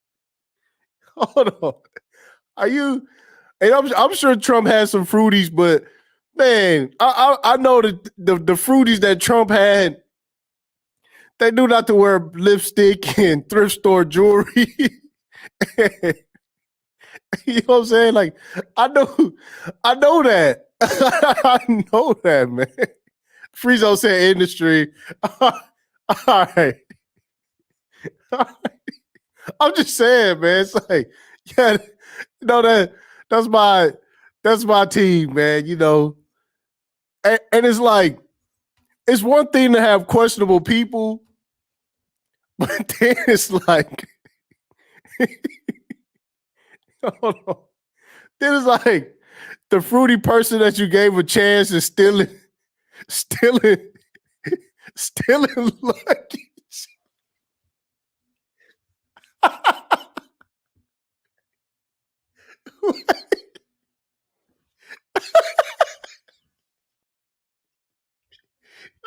hold on. Are you? And I'm sure Trump has some fruities, but man, I know that the fruities that Trump had, they knew not to wear lipstick and thrift store jewelry. You know what I'm saying? Like, I know that. I know that, man. Friezo said industry. All right. I'm just saying, man. It's like, yeah, you know, that's my team, man. You know, and it's like, it's one thing to have questionable people, but then it's like, hold on. Then it's like the fruity person that you gave a chance is stealing luggage.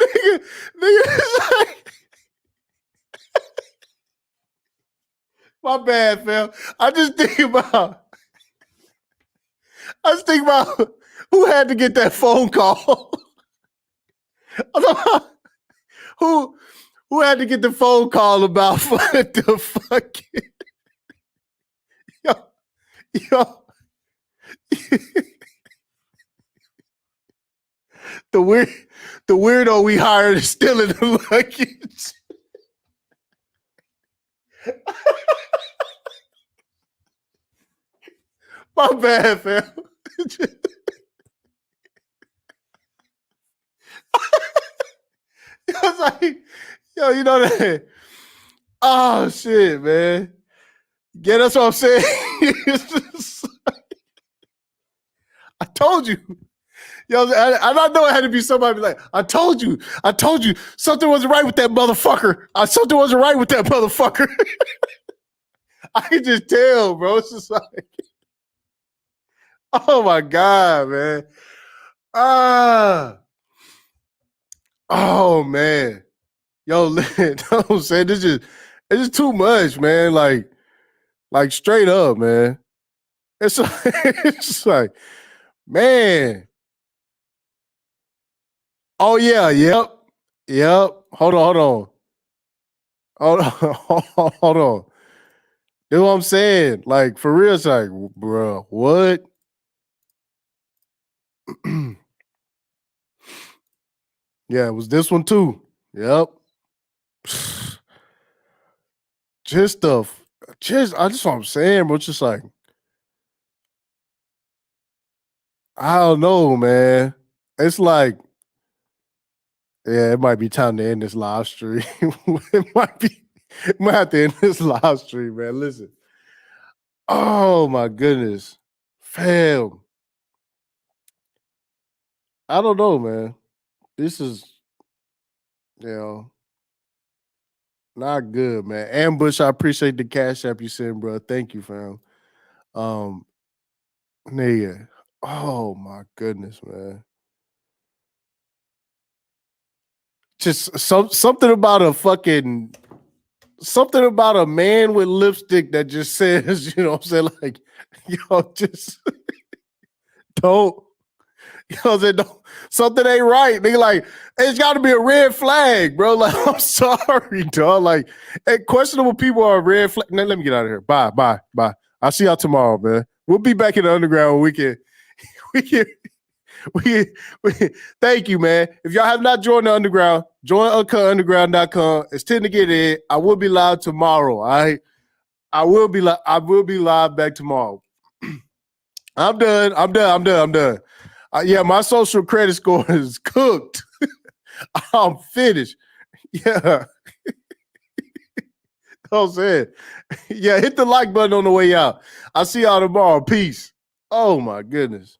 nigga, it's like, my bad, fam. I just think about who had to get that phone call. Who had to get the phone call about the fucking yo the weirdo we hired is stealing the luggage. My bad, fam. I was like, yo, you know that? Oh shit, man. Yeah, that's what I'm saying. It's just like, I told you. Yo, I know it had to be somebody like, I told you, something wasn't right with that motherfucker. Something wasn't right with that motherfucker. I can just tell, bro. It's just like, oh my God, man. Oh man. Yo, listen, I'm saying it's just too much, man. Like straight up, man. It's like, it's just like, man. Oh yeah, yep. Hold on. Hold on. That's what I'm saying. Like for real, it's like, bro, what? Yeah, it was this one too. Yep. Just I just what I'm saying, bro. Just like, I don't know, man. It's like, yeah, it might be time to end this live stream. It might have to end this live stream, man. Listen. Oh my goodness. Fam. I don't know, man. This is, not good, man. Ambush, I appreciate the cash app you sent, bro. Thank you, fam. Nigga. Oh my goodness, man. Just something about a man with lipstick that just says, you know what I'm saying? Like, just don't, something ain't right. Nigga, like, it's got to be a red flag, bro. Like, I'm sorry, dog. Like, hey, questionable people are a red flag. Now, let me get out of here. Bye. I'll see y'all tomorrow, man. We'll be back in the underground. We can thank you, man. If y'all have not joined the underground, join uncuttunderground.com. It's 10 to get in. I will be live tomorrow. All right. I will be live back tomorrow. I'm done. Yeah, my social credit score is cooked. I'm finished. Yeah. I'm saying. Yeah, hit the like button on the way out. I'll see y'all tomorrow. Peace. Oh my goodness.